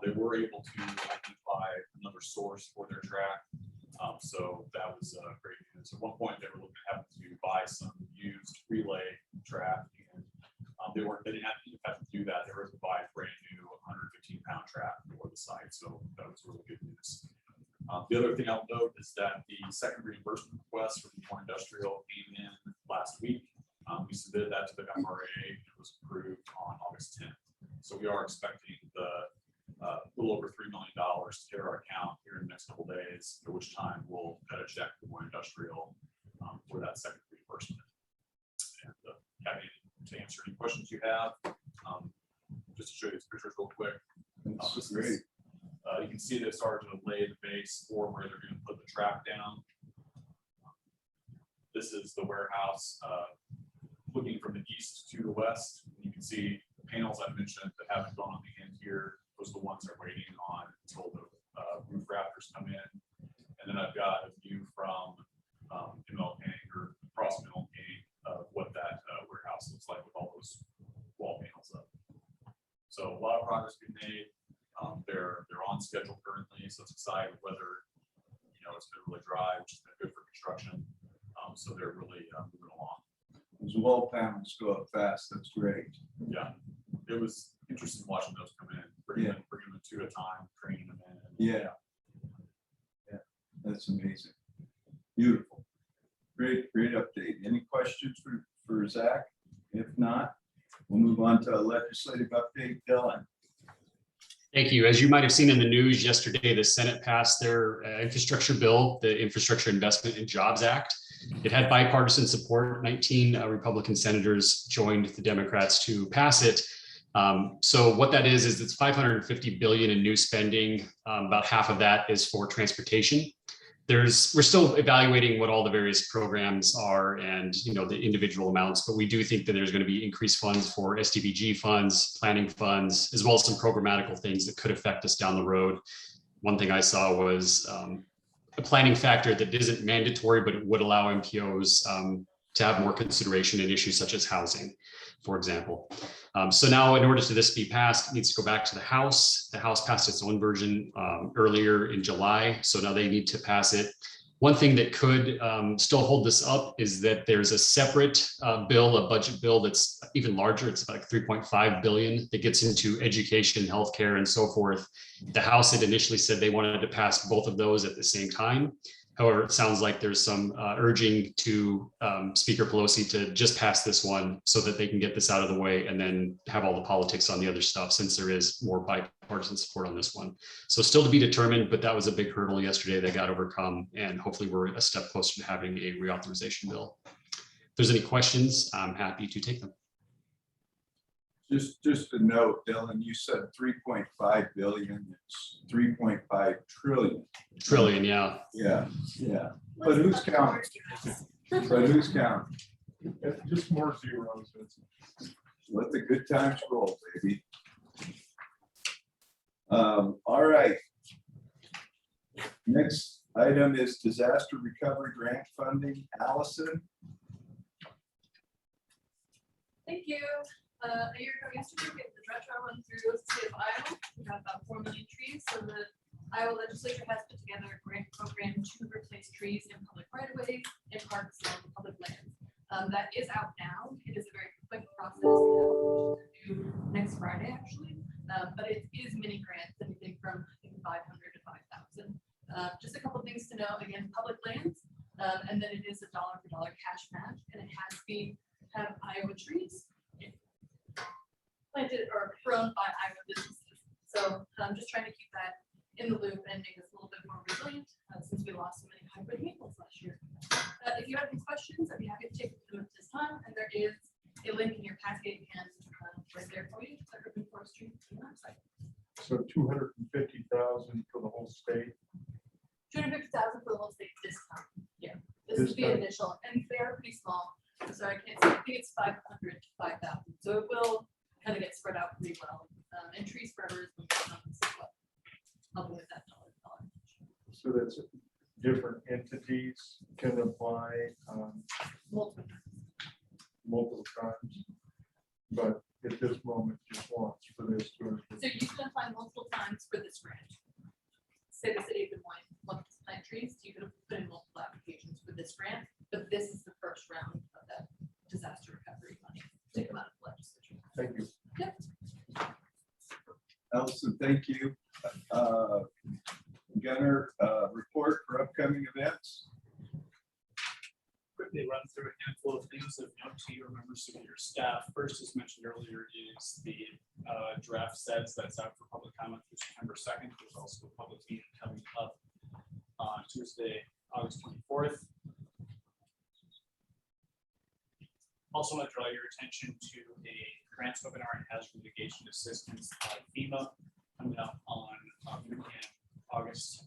They were able to identify another source for their track. So that was great news. At one point, they were looking at having to buy some used relay track, and they didn't have to do that. They were able to buy a brand new 115-pound track for the site. So that was really good news. The other thing I'll note is that the second reimbursement request for the more industrial came in last week. We submitted that to the MRA and it was approved on August 10th. So we are expecting a little over $3 million to hit our account here in the next couple of days, at which time we'll cut a check to more industrial for that second reimbursement. And happy to answer any questions you have. Just to show you these pictures real quick. This is great. You can see they started to lay the base for where they're going to put the track down. This is the warehouse looking from the east to the west. You can see the panels I mentioned that haven't gone on the end here. Those are the ones they're waiting on until the roof rafters come in. And then I've got a view from MLK or across MLK of what that warehouse looks like with all those wall panels up. So a lot of progress being made. They're on schedule currently, so it's exciting. Weather, it's been really dry, which has been good for construction. So they're really moving along. Those wall panels go up fast. That's great. Yeah, it was interesting watching those come in. Bringing them 2 at a time, training them in. Yeah, that's amazing. Beautiful. Great update. Any questions for Zach? If not, we'll move on to a legislative update. Dylan. Thank you. As you might have seen in the news yesterday, the Senate passed their infrastructure bill, the Infrastructure Investment and Jobs Act. It had bipartisan support. 19 Republican senators joined the Democrats to pass it. So what that is it's 550 billion in new spending. About half of that is for transportation. We're still evaluating what all the various programs are and the individual amounts, but we do think that there's going to be increased funds for SDBG funds, planning funds, as well as some programmatical things that could affect us down the road. One thing I saw was a planning factor that isn't mandatory, but it would allow MPOs to have more consideration in issues such as housing, for example. So now in order for this to be passed, it needs to go back to the House. The House passed its own version earlier in July, so now they need to pass it. One thing that could still hold this up is that there's a separate bill, a budget bill that's even larger. It's about 3.5 billion that gets into education, healthcare, and so forth. The House had initially said they wanted to pass both of those at the same time. However, it sounds like there's some urging to Speaker Pelosi to just pass this one so that they can get this out of the way and then have all the politics on the other stuff, since there is more bipartisan support on this one. So still to be determined, but that was a big hurdle yesterday that got overcome, and hopefully we're a step closer to having a reauthorization bill. If there's any questions, I'm happy to take them. Just a note, Dylan, you said 3.5 billion, it's 3.5 trillion. Trillion, yeah. Yeah. But who's counting? Just more zeros. Let the good times roll, baby. All right. Next item is disaster recovery grant funding. Allison? Thank you. A year ago yesterday, we had the drought run through the state of Iowa. We got about 4 million trees. So the Iowa legislature has put together a grant program to replace trees in public right of ways, in parks, and public lands. That is out now. It is a very quick process. Due next Friday, actually. But it is mini grants, anything from I think 500 to 5,000. Just a couple things to know. Again, public lands, and then it is a dollar for dollar cash match, and it has to be have Iowa trees planted or grown by Iowa businesses. So I'm just trying to keep that in the loop and make us a little bit more resilient since we lost so many hybrid vehicles last year. If you have any questions, I'd be happy to take them at this time. And there is a link in your packet and right there for you. Urban Forestry website. So 250,000 for the whole state. 250,000 for the whole state this time. Yeah, this is the initial, and they are pretty small. So I can't say. I think it's 500 to 5,000. So it will kind of get spread out pretty well. And trees forever is helping with that dollar. So that's different entities can apply multiple times, but at this moment, just once for this. So you can apply multiple times for this grant. Say the city of Des Moines wants to plant trees, you can put in multiple applications for this grant, but this is the first round of that disaster recovery money to come out of the legislature. Thank you. Yep. Allison, thank you. Gunnar, report for upcoming events. Quickly run through a handful of things of note to your members of your staff. First, as mentioned earlier, is the draft sets that's out for public comment through September 2nd. There's also a public meeting coming up on Tuesday, August 24th. Also want to draw your attention to a grant webinar and hazard mitigation assistance by FEMA coming up on August.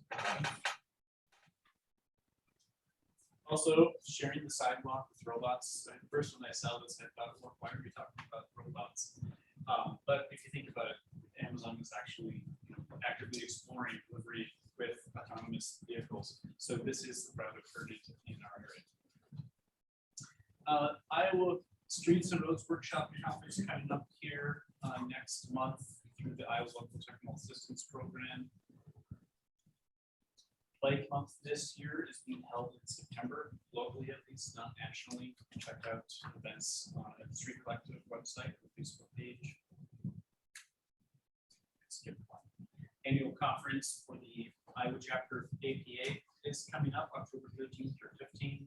Also, sharing the sidewalk with robots. First, when I saw this, I thought, well, why are we talking about robots? But if you think about it, Amazon is actually actively exploring delivery with autonomous vehicles. So this is the route of courage in our area. Iowa Streets and Roads Workshop Conference coming up here next month through the Iowa Local Technical Assistance Program. Bike Month this year is being held in September, locally at least, not nationally. Check out events on the Street Collective website or Facebook page. Skip one. Annual conference for the Iowa chapter of APA is coming up October 13th or 15th.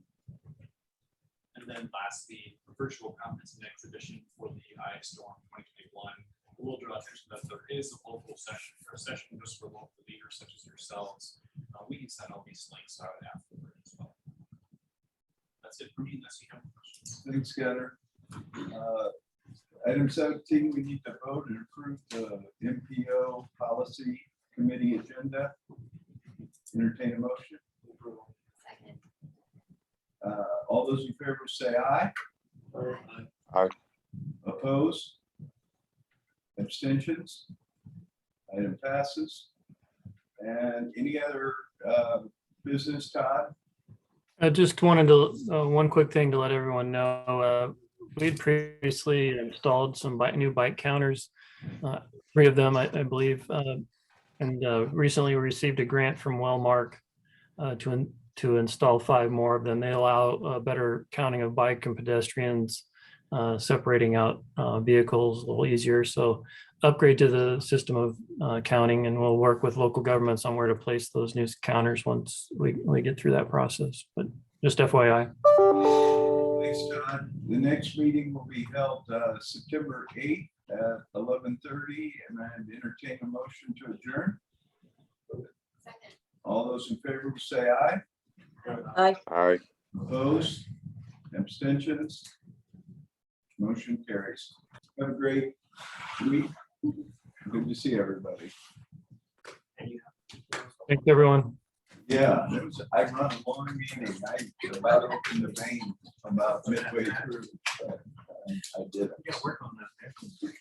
And then lastly, a virtual conference and exhibition for the Iowa Storm 2021. We'll draw attention that there is a local session or a session just for local leaders such as yourselves. We can send all these links out afterward as well. That's it for me, unless you have questions. Thanks, Gunnar. Item 17, we need to vote and approve the MPO policy committee agenda. Entertain a motion. Second. All those in favor say aye. Aye. Opposed? Abstentions? Item passes. And any other business, Todd? I just wanted to, one quick thing to let everyone know. We had previously installed some new bike counters, 3 of them, I believe. And recently we received a grant from Wellmark to install 5 more of them. They allow better counting of bike and pedestrians, separating out vehicles a little easier. So upgrade to the system of counting, and we'll work with local governments on where to place those new counters once we get through that process. But just FYI. Thanks, Todd. The next meeting will be held September 8th at 11:30, and I'd entertain a motion to adjourn. Second. All those in favor will say aye. Aye. Aye. Opposed? Abstentions? Motion carries. Have a great week. Good to see everybody. Thanks, everyone. Yeah, I run a long meeting. I about opened the vein about midway through. But I did it. Yeah, work on that.